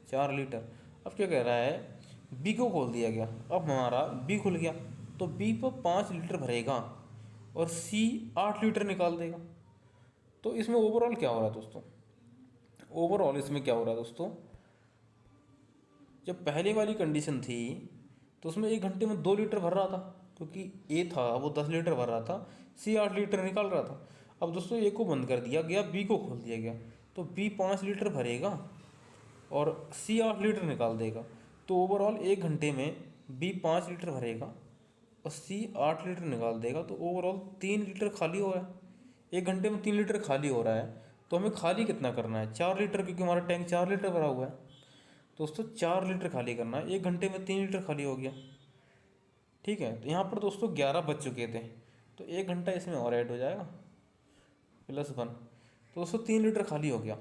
4 लीटर। अब क्या कह रहा है, बी को खोल दिया गया, अब हमारा बी खुल गया, तो बी पर 5 लीटर भरेगा और सी 8 लीटर निकाल देगा। तो इसमें ओवरऑल क्या हो रहा है दोस्तों, ओवरऑल इसमें क्या हो रहा है दोस्तों, जब पहले वाली कंडीशन थी तो उसमें 1 घंटे में 2 लीटर भर रहा था, क्योंकि ए था वो 10 लीटर भर रहा था, सी 8 लीटर निकाल रहा था। अब दोस्तों ए को बंद कर दिया गया, बी को खोल दिया गया, तो बी 5 लीटर भरेगा और सी 8 लीटर निकाल देगा। तो ओवरऑल 1 घंटे में बी 5 लीटर भरेगा और सी 8 लीटर निकाल देगा, तो ओवरऑल 3 लीटर खाली हो रहा है। 1 घंटे में 3 लीटर खाली हो रहा है, तो हमें खाली कितना करना है? 4 लीटर, क्योंकि हमारा टैंक 4 लीटर भरा हुआ है। दोस्तों 4 लीटर खाली करना है, 1 घंटे में 3 लीटर खाली हो गया। ठीक है, तो यहाँ पर दोस्तों 11 बच चुके थे, तो 1 घंटा इसमें और ऐड हो जाएगा +1, तो दोस्तों 3 लीटर खाली हो गया।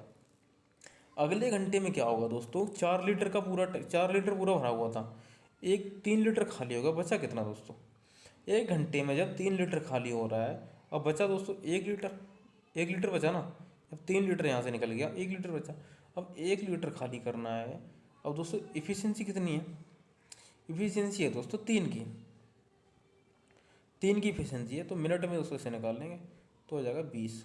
अगले घंटे में क्या होगा दोस्तों? 4 लीटर का पूरा 4 लीटर पूरा भरा हुआ था, 3 लीटर खाली होगा, बचा कितना दोस्तों? 1 घंटे में जब 3 लीटर खाली हो रहा है, अब बचा दोस्तों 1 लीटर, 1 लीटर बचा ना। अब 3 लीटर यहाँ से निकल गया, 1 लीटर बचा, अब 1 लीटर खाली करना है। अब दोस्तों इफ़िशियंसी कितनी है? इफ़िशियंसी है दोस्तों 3 की इफ़िशियंसी है, तो मिनट में दोस्तों इसे निकाल लेंगे तो हो जाएगा 20।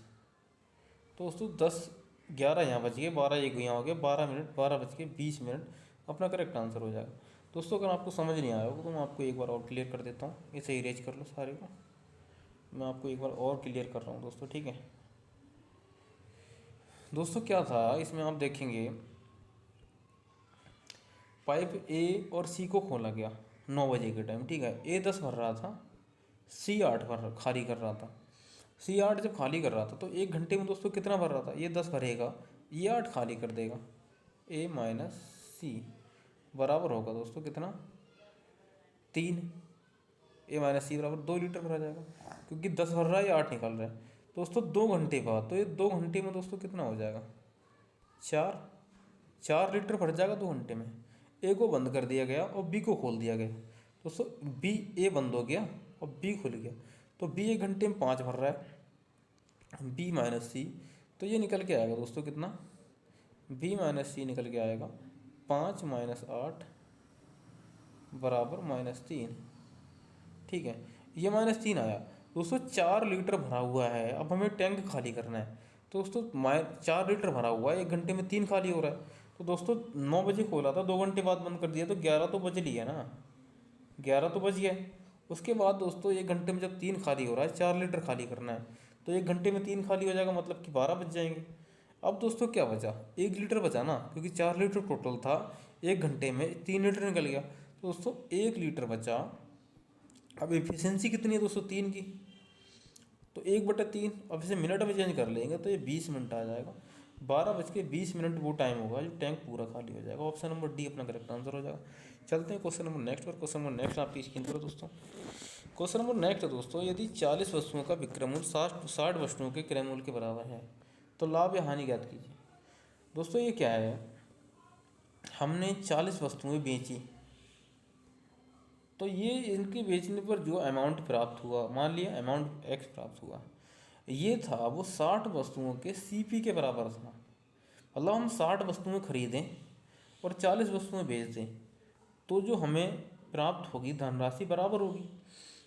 तो दोस्तों 10 11 यहाँ बच गए, 12 एक यहाँ हो गया, 12 मिनट, 12 बच के 20 मिनट अपना करेक्ट आंसर हो जाएगा। दोस्तों अगर आपको समझ नहीं आया होगा तो मैं आपको एक बार और क्लियर कर देता हूँ, इसे इरेज कर लो सारे को, मैं आपको एक बार और क्लियर कर रहा हूँ दोस्तों। ठीक है दोस्तों, क्या था इसमें आप देखेंगे, पाइप ए और सी को खोला गया 9 बजे के टाइम। ठीक है, ए 10 भर रहा था, सी 8 भर खाली कर रहा था। सी 8 जब खाली कर रहा था तो 1 घंटे में दोस्तों कितना भर रहा था? ये 10 भरेगा, ये 8 खाली कर देगा, ए माइनस सी बराबर होगा दोस्तों कितना? 3। ए माइनस सी बराबर 2 लीटर भरा जाएगा, क्योंकि 10 भर रहा है, ये 8 निकल रहा है। दोस्तों 2 घंटे बाद, तो ये 2 घंटे में दोस्तों कितना हो जाएगा? 4 लीटर भर जाएगा 2 घंटे में। ए को बंद कर दिया गया और बी को खोल दिया गया। दोस्तों बी, ए बंद हो गया और बी खुल गया, तो बी 1 घंटे में 5 भर रहा है, बी माइनस सी, तो ये निकल के आएगा दोस्तों कितना? बी माइनस सी निकल के आएगा 5 माइनस 8 बराबर -3। ठीक है, ये -3 आया। दोस्तों 4 लीटर भरा हुआ है, अब हमें टैंक खाली करना है। तो दोस्तों 4 लीटर भरा हुआ है, 1 घंटे में 3 खाली हो रहा है। तो दोस्तों 9 बजे खोला था, 2 घंटे बाद बंद कर दिया, तो 11 तो बज लिया ना, 11 तो बज गया। उसके बाद दोस्तों 1 घंटे में जब 3 खाली हो रहा है, 4 लीटर खाली करना है, तो 1 घंटे में 3 खाली हो जाएगा, मतलब कि 12 बज जाएंगे। अब दोस्तों क्या बचा? 1 लीटर बचा ना, क्योंकि 4 लीटर टोटल था, 1 घंटे में 3 लीटर निकल गया, तो दोस्तों 1 लीटर बचा। अब एफिशिएंसी कितनी है दोस्तों? 3 की, तो 1/3, अब इसे मिनट में चेंज कर लेंगे तो ये 20 मिनट आ जाएगा। 12:20 वो टाइम होगा जो टैंक पूरा खाली हो जाएगा। ऑप्शन नंबर डी अपना करेक्ट आंसर हो जाएगा। चलते हैं क्वेश्चन नंबर नेक्स्ट पर। क्वेश्चन नंबर नेक्स्ट आपकी स्क्रीन पर दोस्तों। क्वेश्चन नंबर नेक्स्ट है दोस्तों, यदि 40 वस्तुओं का विक्रय मूल्य 60 वस्तुओं के क्रय मूल्य के बराबर है तो लाभ या हानि ज्ञात कीजिए। दोस्तों ये क्या है, हमने 40 वस्तुएं बेची, तो ये इनके बेचने पर जो अमाउंट प्राप्त हुआ, मान लिया अमाउंट एक्स प्राप्त हुआ, ये था वो 60 वस्तुओं के सीपी के बराबर था। मतलब हम 60 वस्तुएं खरीदें और 40 वस्तुएं बेच दें, तो जो हमें प्राप्त होगी धनराशि बराबर होगी।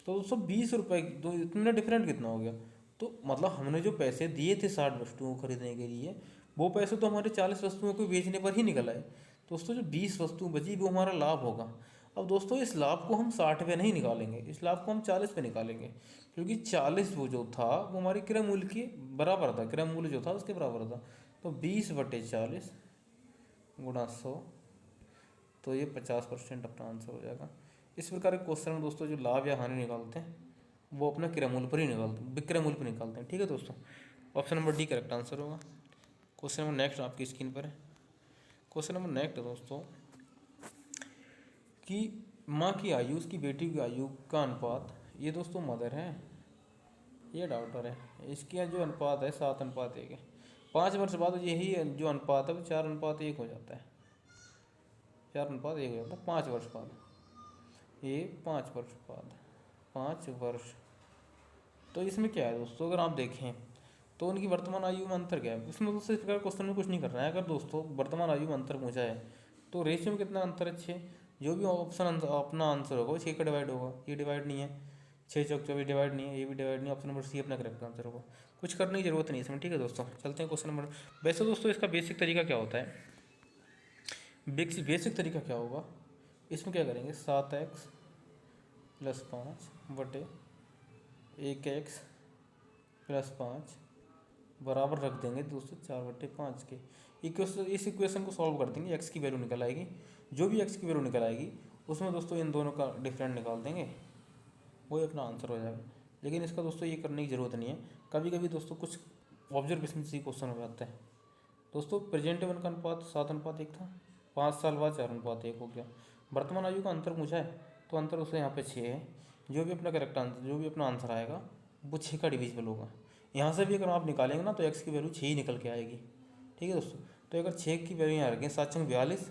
तो दोस्तों 20 रुपये, तो इतना डिफरेंट कितना हो गया? तो मतलब हमने जो पैसे दिए थे 60 वस्तुओं को खरीदने के लिए, वो पैसे तो हमारे 40 वस्तुओं को बेचने पर ही निकल आए। दोस्तों जो 20 वस्तु बची वो हमारा लाभ होगा। अब दोस्तों इस लाभ को हम 60 पे नहीं निकालेंगे, इस लाभ को हम 40 पे निकालेंगे, क्योंकि 40 वो जो था वो हमारे क्रय मूल्य के बराबर था, क्रय मूल्य जो था उसके बराबर था। तो 20/40 गुणा 100, तो ये 50% अपना आंसर हो जाएगा। इस प्रकार के क्वेश्चन में दोस्तों जो लाभ या हानि निकालते हैं वो अपना क्रय मूल्य पर ही निकालते हैं, विक्रय मूल्य पर निकालते हैं। ठीक है दोस्तों, option number D correct answer होगा। क्वेश्चन नंबर नेक्स्ट आपकी स्क्रीन पर है। क्वेश्चन नंबर नेक्स्ट है दोस्तों कि माँ की आयु उसकी बेटी की आयु का अनुपात, ये दोस्तों मदर है, ये डॉक्टर है, इसकी जो अनुपात है 7:1 है। 5 वर्ष बाद यही जो अनुपात है वो 4:1 हो जाता है, 4:1 हो जाता है 5 वर्ष बाद। ये 5 वर्ष बाद, 5 वर्ष, तो इसमें क्या है दोस्तों, अगर आप देखें तो उनकी वर्तमान आयु में अंतर क्या है? इसमें दोस्तों इस प्रकार क्वेश्चन में कुछ नहीं करना है। अगर दोस्तों वर्तमान आयु में अंतर पूछा है तो रेशियो में कितना अंतर है? 6। जो भी ऑप्शन अपना आंसर होगा वो 6 का डिवाइड होगा, ये डिवाइड नहीं है, 6 चौक 24 डिवाइड नहीं है, ये भी डिवाइड नहीं है। ऑप्शन नंबर सी अपना करेक्ट आंसर होगा, कुछ करने की जरूरत नहीं इसमें। ठीक है दोस्तों, चलते हैं क्वेश्चन नंबर। वैसे दोस्तों इसका बेसिक तरीका क्या होता है? बेसिक तरीका क्या होगा, इसमें क्या करेंगे, 7x + 5 बटे 1x + 5 बराबर रख देंगे दोस्तों 4/5 के। इस इक्वेशन को सॉल्व कर देंगे, एक्स की वैल्यू निकल आएगी। जो भी एक्स की वैल्यू निकल आएगी उसमें दोस्तों इन दोनों का डिफरेंट निकाल देंगे, वही अपना आंसर हो जाएगा। लेकिन इसका दोस्तों ये करने की ज़रूरत नहीं है। कभी कभी दोस्तों कुछ ऑब्जर्वेशन से क्वेश्चन हो जाता है। दोस्तों प्रेजेंट वन का अनुपात 7:1 था, 5 साल बाद 4:1 हो गया। वर्तमान आयु का अंतर पूछा है तो अंतर उससे यहाँ पे 6 है। जो भी अपना करेक्ट आंसर, जो भी अपना आंसर आएगा वो 6 का डिविजिबल होगा। यहाँ से भी अगर आप निकालेंगे ना तो एक्स की वैल्यू 6 ही निकल के आएगी। ठीक है दोस्तों, तो अगर 6 की वैल्यू यहाँ रखें 7 में 42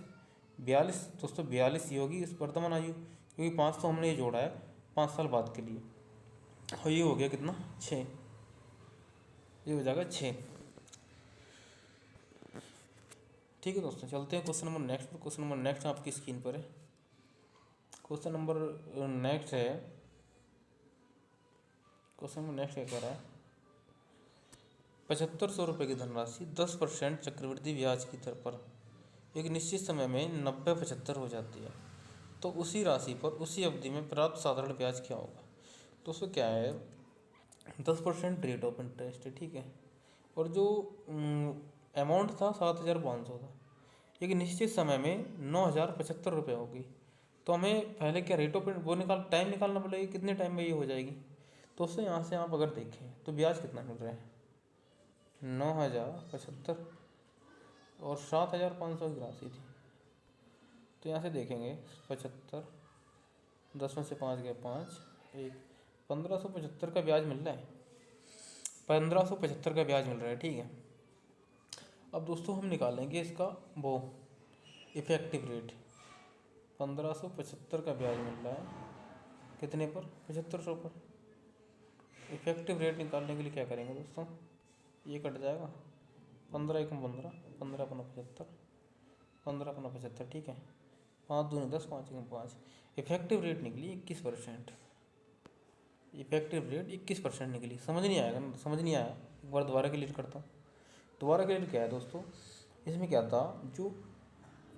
दोस्तों 42 ही होगी इस वर्तमान आयु, क्योंकि 5 तो हमने ये जोड़ा है 5 साल बाद के लिए। और ये हो गया कितना 6, ये हो जाएगा 6। ठीक है दोस्तों, चलते हैं क्वेश्चन नंबर नेक्स्ट पर। क्वेश्चन नंबर नेक्स्ट आपकी स्क्रीन पर है। क्वेश्चन नंबर नेक्स्ट है, क्वेश्चन नंबर नेक्स्ट क्या कह रहा है, 7500 रुपये की धनराशि 10% चक्रवृद्धि ब्याज की दर पर एक निश्चित समय में 90-75 हो जाती है, तो उसी राशि पर उसी अवधि में प्राप्त साधारण ब्याज क्या होगा। दोस्तों क्या है, 10% रेट ऑफ इंटरेस्ट है, ठीक है, और जो अमाउंट था 7,500 था, एक निश्चित समय में 9,075 रुपये होगी। तो हमें पहले क्या रेट ऑफ वो टाइम निकालना पड़ेगा, कितने टाइम में ये हो जाएगी। तो उससे यहाँ से आप अगर देखें तो ब्याज कितना मिल रहा है, 9,075 और 7,500 की राशि थी। तो यहाँ से देखेंगे 75, 10 में से 5 गया 5, 1, 1575 का ब्याज मिल रहा है, 1575 का ब्याज मिल रहा है, ठीक है। अब दोस्तों हम निकालेंगे इसका वो इफेक्टिव रेट। 1575 का ब्याज मिल रहा है कितने पर, 7500 पर। इफेक्टिव रेट निकालने के लिए क्या करेंगे दोस्तों, ये कट जाएगा, 15 एकम 15, 15 अपना 75, 15 अपना 75, ठीक है, 5 दूनी 10, 5 एकम 5। इफेक्टिव रेट निकली 21%। इफेक्टिव रेट 21% निकली। समझ नहीं आएगा ना, समझ नहीं आया, एक बार दोबारा क्लियर करता हूँ। दोबारा क्लियर क्या है दोस्तों, इसमें क्या था, जो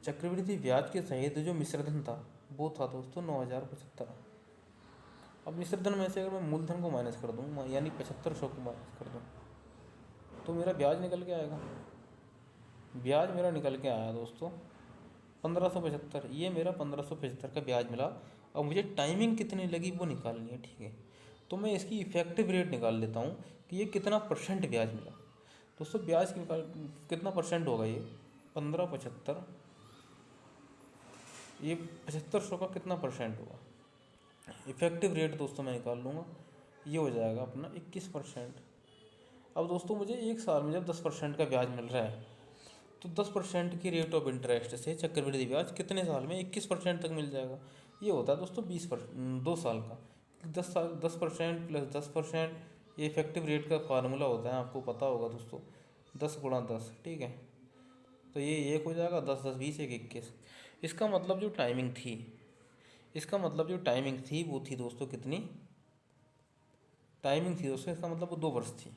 चक्रवृद्धि ब्याज के सहित जो मिश्रधन था वो था दोस्तों 9,075। अब मिश्रधन में से अगर मैं मूलधन को माइनस कर दूँ, यानी 7500 को माइनस कर दूँ, तो मेरा ब्याज निकल के आएगा। ब्याज मेरा निकल के आया दोस्तों 1575, ये मेरा 1575 का ब्याज मिला। अब मुझे टाइमिंग कितनी लगी वो निकालनी है, ठीक है। तो मैं इसकी इफेक्टिव रेट निकाल लेता हूँ कि ये कितना परसेंट ब्याज मिला। दोस्तों ब्याज कितना परसेंट होगा, ये 1575, ये 7500 का कितना परसेंट होगा। इफेक्टिव रेट दोस्तों मैं निकाल लूँगा, ये हो जाएगा अपना 21%। अब दोस्तों मुझे एक साल में जब 10% का ब्याज मिल रहा है तो 10% की रेट ऑफ इंटरेस्ट से चक्रवृद्धि ब्याज कितने साल में 21% तक मिल जाएगा। ये होता है दोस्तों 2 साल का। 10% प्लस 10%, ये इफेक्टिव रेट का फार्मूला होता है, आपको पता होगा दोस्तों, 10 गुणा 10, ठीक है। तो ये 1 हो जाएगा, 10 10 20, 1 21। इसका मतलब जो टाइमिंग थी वो थी दोस्तों कितनी टाइमिंग थी दोस्तों, इसका मतलब वो 2 वर्ष थी।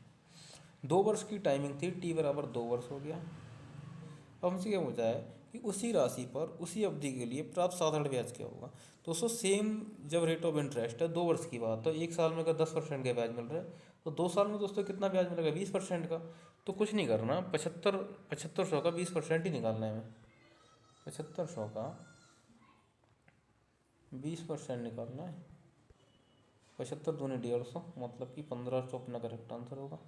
2 वर्ष की टाइमिंग थी, टी बराबर 2 वर्ष हो गया। अब हमसे क्या पूछा है कि उसी राशि पर उसी अवधि के लिए प्राप्त साधारण ब्याज क्या होगा। दोस्तों सेम जब रेट ऑफ इंटरेस्ट है 2 वर्ष की बात, तो एक साल में अगर 10% का ब्याज मिल रहा है तो 2 साल में दोस्तों कितना ब्याज मिलेगा, 20% का। तो कुछ नहीं करना, 7500 का 20% ही निकालना है हमें। 7500 का 20% निकालना है। 75 दूनी 150, मतलब कि 1500 अपना करेक्ट आंसर होगा,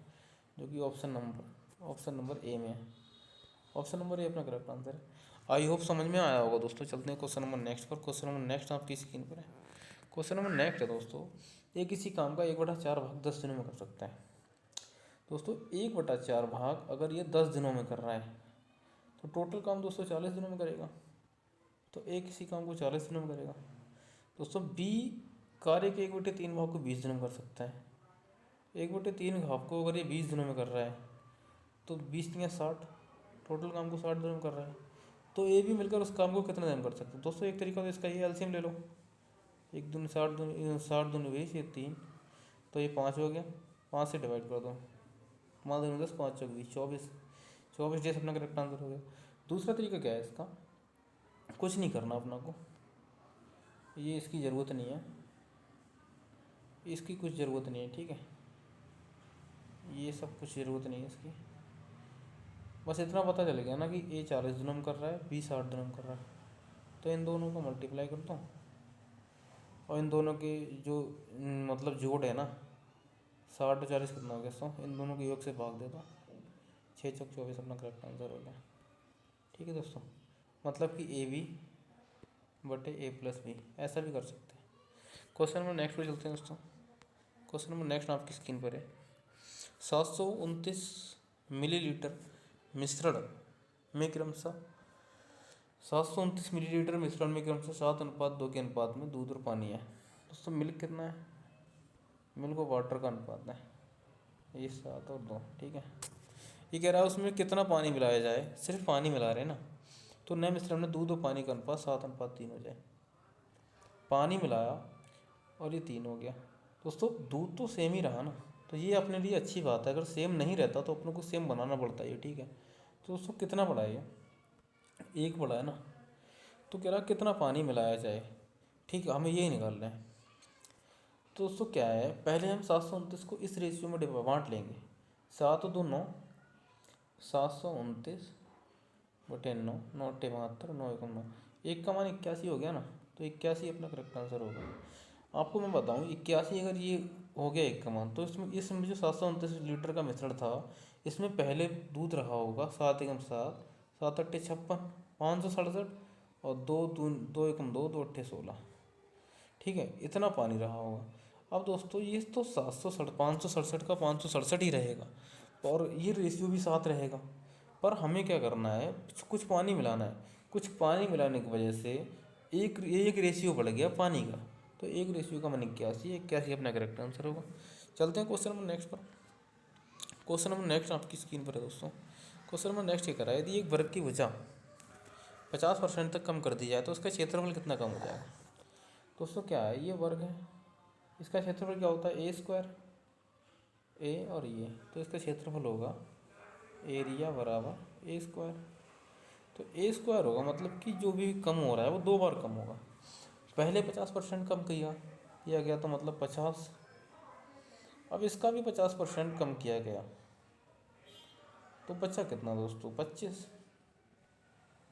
जो कि ऑप्शन नंबर ए में है। ऑप्शन नंबर ए अपना करेक्ट आंसर है। आई होप समझ में आया होगा दोस्तों। चलते हैं क्वेश्चन नंबर नेक्स्ट पर। क्वेश्चन नंबर नेक्स्ट आपकी स्क्रीन पर है। क्वेश्चन नंबर नेक्स्ट है दोस्तों, ये किसी काम का 1/4 भाग 10 दिनों में कर सकता है। दोस्तों 1/4 भाग अगर ये 10 दिनों में कर रहा है तो टोटल काम दोस्तों 40 दिनों में करेगा। तो ए किसी काम को 40 दिनों में करेगा। दोस्तों बी कार्य के 1/3 भाग को 20 दिनों में कर सकता है। 1/3 भाग को अगर ये 20 दिनों में कर रहा है तो 20 या 60, टोटल काम को 60 दिनों में कर रहा है। तो ए भी मिलकर उस काम को कितने दिन कर सकते हैं। दोस्तों एक तरीका तो इसका ये एलसीएम ले लो, 1 दूनी 60 दूनी 20, ये 3, तो ये 5 हो गया, 5 से डिवाइड कर दो, 5 दूनी 10, 5 चौक 20, 24 डेज अपना करेक्ट आंसर हो गया। दूसरा तरीका क्या है इसका, कुछ नहीं करना अपना को, ये इसकी ज़रूरत नहीं है, इसकी कुछ ज़रूरत नहीं है, ठीक है, ये सब कुछ ज़रूरत नहीं है इसकी। बस इतना पता चल गया ना कि A 40 दिनम कर रहा है, B 60 दिनम कर रहा है, तो इन दोनों को मल्टीप्लाई करता हूँ और इन दोनों के जो मतलब जोड़ है ना, 60 और 40 कितना हो गया 100, इन दोनों के योग से भाग देता हूँ, 6 चौक 24 अपना करेक्ट आंसर हो गया। ठीक है दोस्तों, मतलब कि AB बटे A+B ऐसा भी कर सकते हैं। क्वेश्चन नंबर नेक्स्ट पे चलते हैं दोस्तों। क्वेश्चन नंबर नेक्स्ट आपकी स्क्रीन पर है। 729 मिलीलीटर मिश्रण में क्रमशः 729 मिलीलीटर मिश्रण में क्रमशः 7:2 के अनुपात में दूध और पानी है। दोस्तों मिल्क कितना है, मिल्क और वाटर का अनुपात है, ये 7 और 2। ठीक है, ये कह रहा है उसमें कितना पानी मिलाया जाए, सिर्फ पानी मिला रहे हैं ना, तो नए मिश्रण में दूध और पानी का अनुपात 7:3 हो जाए। पानी मिलाया और ये 3 हो गया। दोस्तों दूध तो सेम ही रहा ना, तो ये अपने लिए अच्छी बात है। अगर सेम नहीं रहता तो अपने को सेम बनाना पड़ता है ये। ठीक है, तो दोस्तों कितना बड़ा है ये, 1 बड़ा है ना, तो कह रहा कितना पानी मिलाया जाए। ठीक है, हमें यही निकालना है। तो दोस्तों क्या है, पहले हम 729 को इस रेशियो में बांट लेंगे। 7 और 2 9, 729 बटे 9, 9 अट्ठे 72, 9 एकम 9, 1 का मान 81 हो गया ना, तो 81 अपना करेक्ट आंसर होगा। आपको मैं बताऊं 81 अगर ये हो गया 1 का मान, तो इसमें जो 729 लीटर का मिश्रण था, इसमें पहले दूध रहा होगा 7 एकम 7, 7 अट्ठे 56, 567 और 2 एकम 2, 2 अट्ठे 16। ठीक है, इतना पानी रहा होगा। अब दोस्तों ये तो 567 का 567 ही रहेगा और ये रेशियो भी 7 रहेगा, पर हमें क्या करना है, कुछ पानी मिलाना है। कुछ पानी मिलाने की वजह से एक रेशियो बढ़ गया पानी का, तो एक रेशियो का मान 81 अपना करेक्ट आंसर होगा। चलते हैं क्वेश्चन नंबर नेक्स्ट पर। क्वेश्चन नंबर नेक्स्ट आपकी स्क्रीन पर है दोस्तों। क्वेश्चन नंबर नेक्स्ट ये करा है, यदि एक वर्ग की भुजा 50% तक कम कर दी जाए तो उसका क्षेत्रफल कितना कम हो जाएगा। दोस्तों क्या है, ये वर्ग है, इसका क्षेत्रफल क्या होता है A² A और ये, तो इसका क्षेत्रफल होगा एरिया बराबर A²। तो A² होगा, मतलब कि जो भी कम हो रहा है वो 2 बार कम होगा। पहले 50% कम किया गया तो मतलब 50, अब इसका भी 50% कम किया गया तो बचा कितना दोस्तों 25,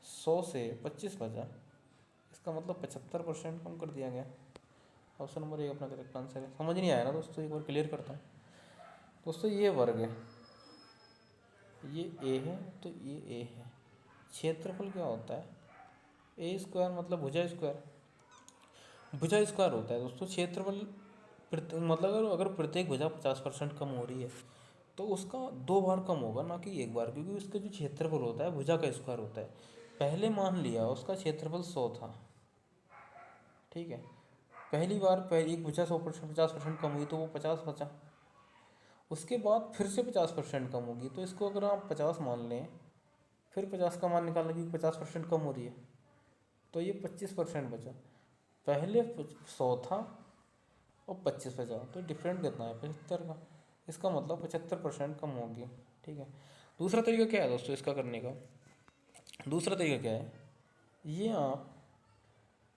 100 से 25 बचा, इसका मतलब 75% कम कर दिया गया। ऑप्शन नंबर 1 अपना करेक्ट आंसर है। समझ नहीं आया ना दोस्तों, एक बार क्लियर करता हूँ। दोस्तों ये वर्ग है, ये A है, तो ये A है। क्षेत्रफल क्या होता है A² मतलब भुजा स्क्वायर, भुजा स्क्वायर होता है दोस्तों क्षेत्रफल। मतलब अगर प्रत्येक भुजा 50% कम हो रही है तो उसका 2 बार कम होगा, ना कि 1 बार, क्योंकि उसका जो क्षेत्रफल होता है भुजा का स्क्वायर होता है। पहले मान लिया उसका क्षेत्रफल 100 था। ठीक है, पहली बार एक भुजा 50% कम हुई तो वो 50 बचा, उसके बाद फिर से 50% कम होगी, तो इसको अगर आप 50 मान लें, फिर 50 का मान निकालने की 50% कम हो रही है, तो ये 25% बचा। पहले 100 था और 25 बचा, तो डिफरेंट कितना है 75 का, इसका मतलब 75% कम होगी। ठीक है, दूसरा तरीका क्या है दोस्तों इसका करने का, दूसरा तरीका क्या है, ये आप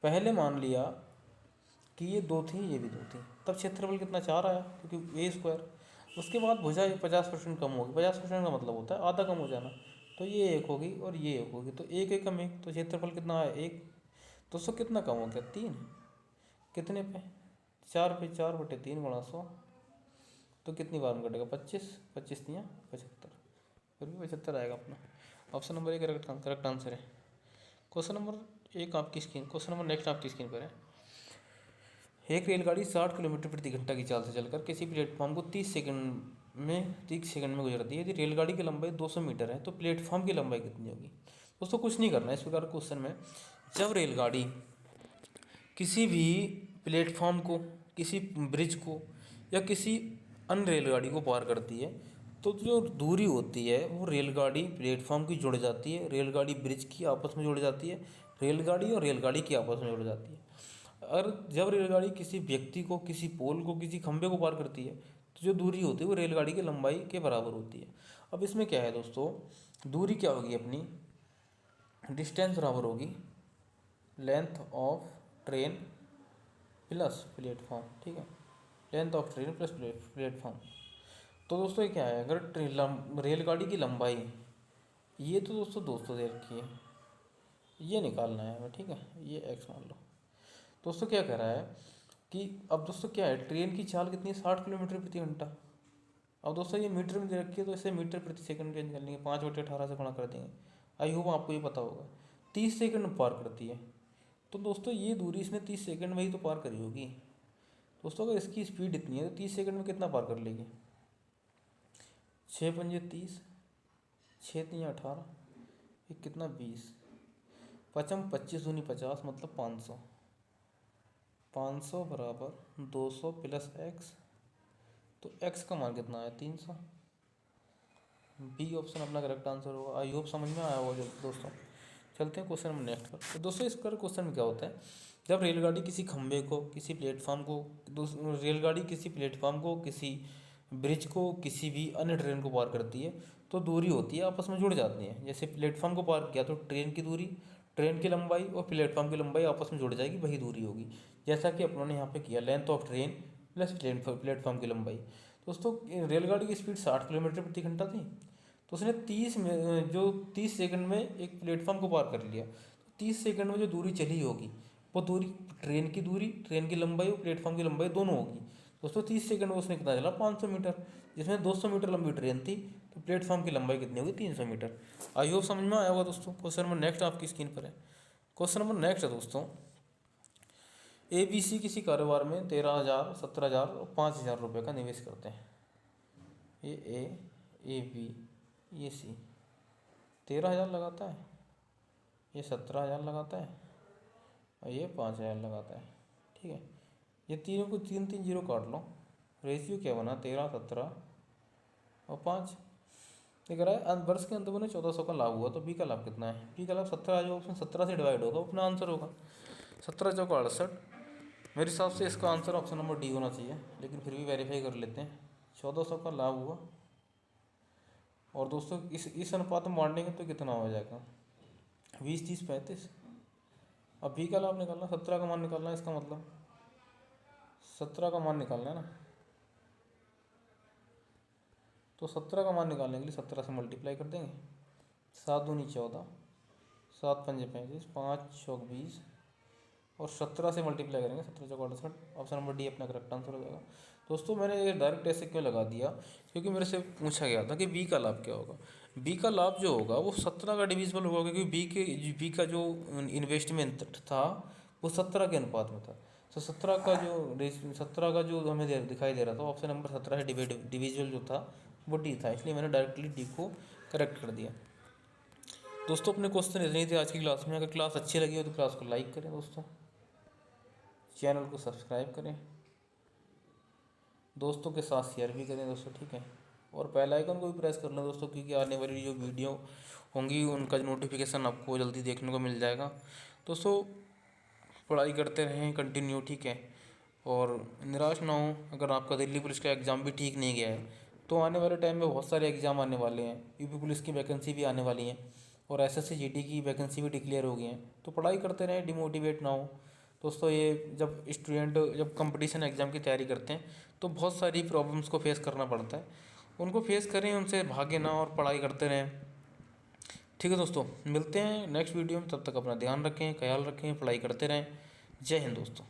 पहले मान लिया कि ये 2 थी ये भी 2 थी, तब क्षेत्रफल कितना 4 आया क्योंकि A²। उसके बाद भुजा 50% कम होगी, 50% का मतलब होता है आधा कम हो जाना, तो ये 1 होगी और ये 1 होगी, तो 1 1 कम 1, तो क्षेत्रफल कितना आया 1। दोस्तों कितना कम हो गया 3, कितने पे 4 पे, 4 बटे 3 गुणा 100, तो कितनी बार में कटेगा 25, 25 दिया 75, फिर भी 75 आएगा अपना। ऑप्शन नंबर 1 करेक्ट आंसर है। क्वेश्चन नंबर 1 आपकी स्क्रीन, क्वेश्चन नंबर नेक्स्ट आपकी स्क्रीन पर है। एक रेलगाड़ी 60 किलोमीटर प्रति घंटा की चाल से चलकर किसी प्लेटफॉर्म को 30 सेकंड में गुजरती है। यदि रेलगाड़ी की लंबाई 200 मीटर है तो प्लेटफॉर्म की लंबाई कितनी होगी। दोस्तों कुछ नहीं करना है इस प्रकार क्वेश्चन में, जब रेलगाड़ी किसी भी प्लेटफॉर्म को, किसी ब्रिज को या किसी अन्य रेलगाड़ी को पार करती है, तो जो दूरी होती है वो रेलगाड़ी प्लेटफॉर्म की जुड़ जाती है, रेलगाड़ी ब्रिज की आपस में जुड़ जाती है, रेलगाड़ी और रेलगाड़ी की आपस में जुड़ जाती है। अगर जब रेलगाड़ी किसी व्यक्ति को, किसी पोल को, किसी खंभे को पार करती है, तो जो दूरी होती है वो रेलगाड़ी की लंबाई के बराबर होती है। अब इसमें क्या है दोस्तों, दूरी क्या होगी अपनी, डिस्टेंस बराबर होगी length of train plus platform. ठीक है, length of train plus platform. तो दोस्तों ये क्या है, अगर रेलगाड़ी की लंबाई ये तो दोस्तों दे रखी है, ये निकालना है हमें, ठीक है। ये एक्स मान लो। दोस्तों क्या कह रहा है कि अब दोस्तों क्या है, ट्रेन की चाल कितनी है, 60 किलोमीटर प्रति घंटा। अब दोस्तों ये मीटर में दे रखी है, तो इसे मीटर प्रति सेकंड चेंज कर लेंगे, 5/18 से गुणा कर देंगे। आई होप आपको ये पता होगा। 30 सेकंड में पार करती है। तो दोस्तों ये दूरी इसने 30 सेकंड में ही तो पार करी होगी। दोस्तों अगर इसकी स्पीड इतनी है तो 30 सेकंड में कितना पार कर लेगी? 6×5 = 30, 6×3 = 18, ये कितना 20, 5×5 = 25, दूनी 50, मतलब 500। 500 = 200 + x, तो x का मान कितना है? 300। बी ऑप्शन अपना करेक्ट आंसर होगा। आई होप समझ में आया होगा दोस्तों। चलते हैं क्वेश्चन नंबर नेक्स्ट पर। तो दोस्तों इस पर क्वेश्चन में क्या होता है, जब रेलगाड़ी किसी खंभे को, किसी प्लेटफॉर्म को, रेलगाड़ी किसी प्लेटफॉर्म को, किसी ब्रिज को, किसी भी अन्य ट्रेन को पार करती है तो दूरी होती है आपस में जुड़ जाती है। जैसे प्लेटफॉर्म को पार किया तो ट्रेन की दूरी, ट्रेन की लंबाई और प्लेटफॉर्म की लंबाई आपस में जुड़ जाएगी, वही दूरी होगी। जैसा कि अपनों ने यहाँ पे किया, length of train plus platform की लंबाई। दोस्तों रेलगाड़ी की स्पीड 60 किलोमीटर प्रति घंटा थी, तो उसने 30 सेकंड में एक प्लेटफॉर्म को पार कर लिया। तो 30 सेकंड में जो दूरी चली होगी वो दूरी ट्रेन की दूरी, ट्रेन की लंबाई और प्लेटफॉर्म की लंबाई दोनों होगी। दोस्तों 30 सेकंड में उसने कितना चला? 500 मीटर। जिसमें 200 मीटर लंबी ट्रेन थी, तो प्लेटफॉर्म की लंबाई कितनी होगी? 300 मीटर। आई होप समझ में आया होगा दोस्तों। क्वेश्चन नंबर नेक्स्ट आपकी स्क्रीन पर है। क्वेश्चन नंबर नेक्स्ट है दोस्तों, ABC किसी कारोबार में 13,000, 17,000 और 5,000 रुपये का निवेश करते हैं। ये ए बी, ये सी 13,000 लगाता है, ये 17,000 लगाता है और ये 5,000 लगाता है, ठीक है। ये तीनों को 3 जीरो काट लो, रेशियो क्या बना? 13, 17 और 5। ये कह रहा है वर्ष के अंत में 1,400 का लाभ हुआ, तो बी का लाभ कितना है? बी का लाभ 17 आ जाएगा, ऑप्शन 17 से डिवाइड होगा, अपना आंसर होगा। 17 चौका 68। मेरे हिसाब से इसका आंसर ऑप्शन नंबर डी होना चाहिए, लेकिन फिर भी वेरीफाई कर लेते हैं। 1,400 का लाभ हुआ, और दोस्तों इस अनुपात में बांटेंगे तो कितना हो जाएगा? 20, 30, 35। अब बी का लाभ निकालना, 17 का मान निकालना है, इसका मतलब 17 का मान निकालना है ना। तो 17 का मान निकालने के लिए 17 से मल्टीप्लाई कर देंगे। 7 दूनी 14, 7 पंजे 35, 5 चौक 20 और 17 से मल्टीप्लाई करेंगे, 17 चौक 68। ऑप्शन नंबर डी अपना करेक्ट आंसर हो जाएगा। दोस्तों मैंने ये डायरेक्ट ऐसे क्यों लगा दिया, क्योंकि मेरे से पूछा गया था कि बी का लाभ क्या होगा। बी का लाभ जो होगा वो 17 का डिविजिबल होगा, क्योंकि बी का जो इन्वेस्टमेंट था वो 17 के अनुपात में था। तो 17 का जो हमें दिखाई दे रहा था, ऑप्शन नंबर 17 है डिविजिबल जो था वो डी था, इसलिए मैंने डायरेक्टली डी को करेक्ट कर दिया। दोस्तों अपने क्वेश्चन इतने ही थे आज की क्लास में। अगर क्लास अच्छी लगी हो तो क्लास को लाइक करें दोस्तों, चैनल को सब्सक्राइब करें, दोस्तों के साथ शेयर भी करें दोस्तों, ठीक है। और बेल आइकन को भी प्रेस कर लें दोस्तों, क्योंकि आने वाली जो वीडियो होंगी उनका नोटिफिकेशन आपको जल्दी देखने को मिल जाएगा। दोस्तों पढ़ाई करते रहें कंटिन्यू, ठीक है। और निराश ना हो, अगर आपका दिल्ली पुलिस का एग्ज़ाम भी ठीक नहीं गया है तो आने वाले टाइम में बहुत सारे एग्ज़ाम आने वाले हैं। यूपी पुलिस की वैकेंसी भी आने वाली हैं और SSC GD की वैकेंसी भी डिक्लेयर हो गई हैं। तो पढ़ाई करते रहें, डिमोटिवेट ना हो दोस्तों। ये जब कंपटीशन एग्ज़ाम की तैयारी करते हैं तो बहुत सारी प्रॉब्लम्स को फेस करना पड़ता है, उनको फेस करें, उनसे भागे ना और पढ़ाई करते रहें, ठीक है दोस्तों। मिलते हैं नेक्स्ट वीडियो में, तब तक अपना ध्यान रखें, ख्याल रखें, पढ़ाई करते रहें। जय हिंद दोस्तों।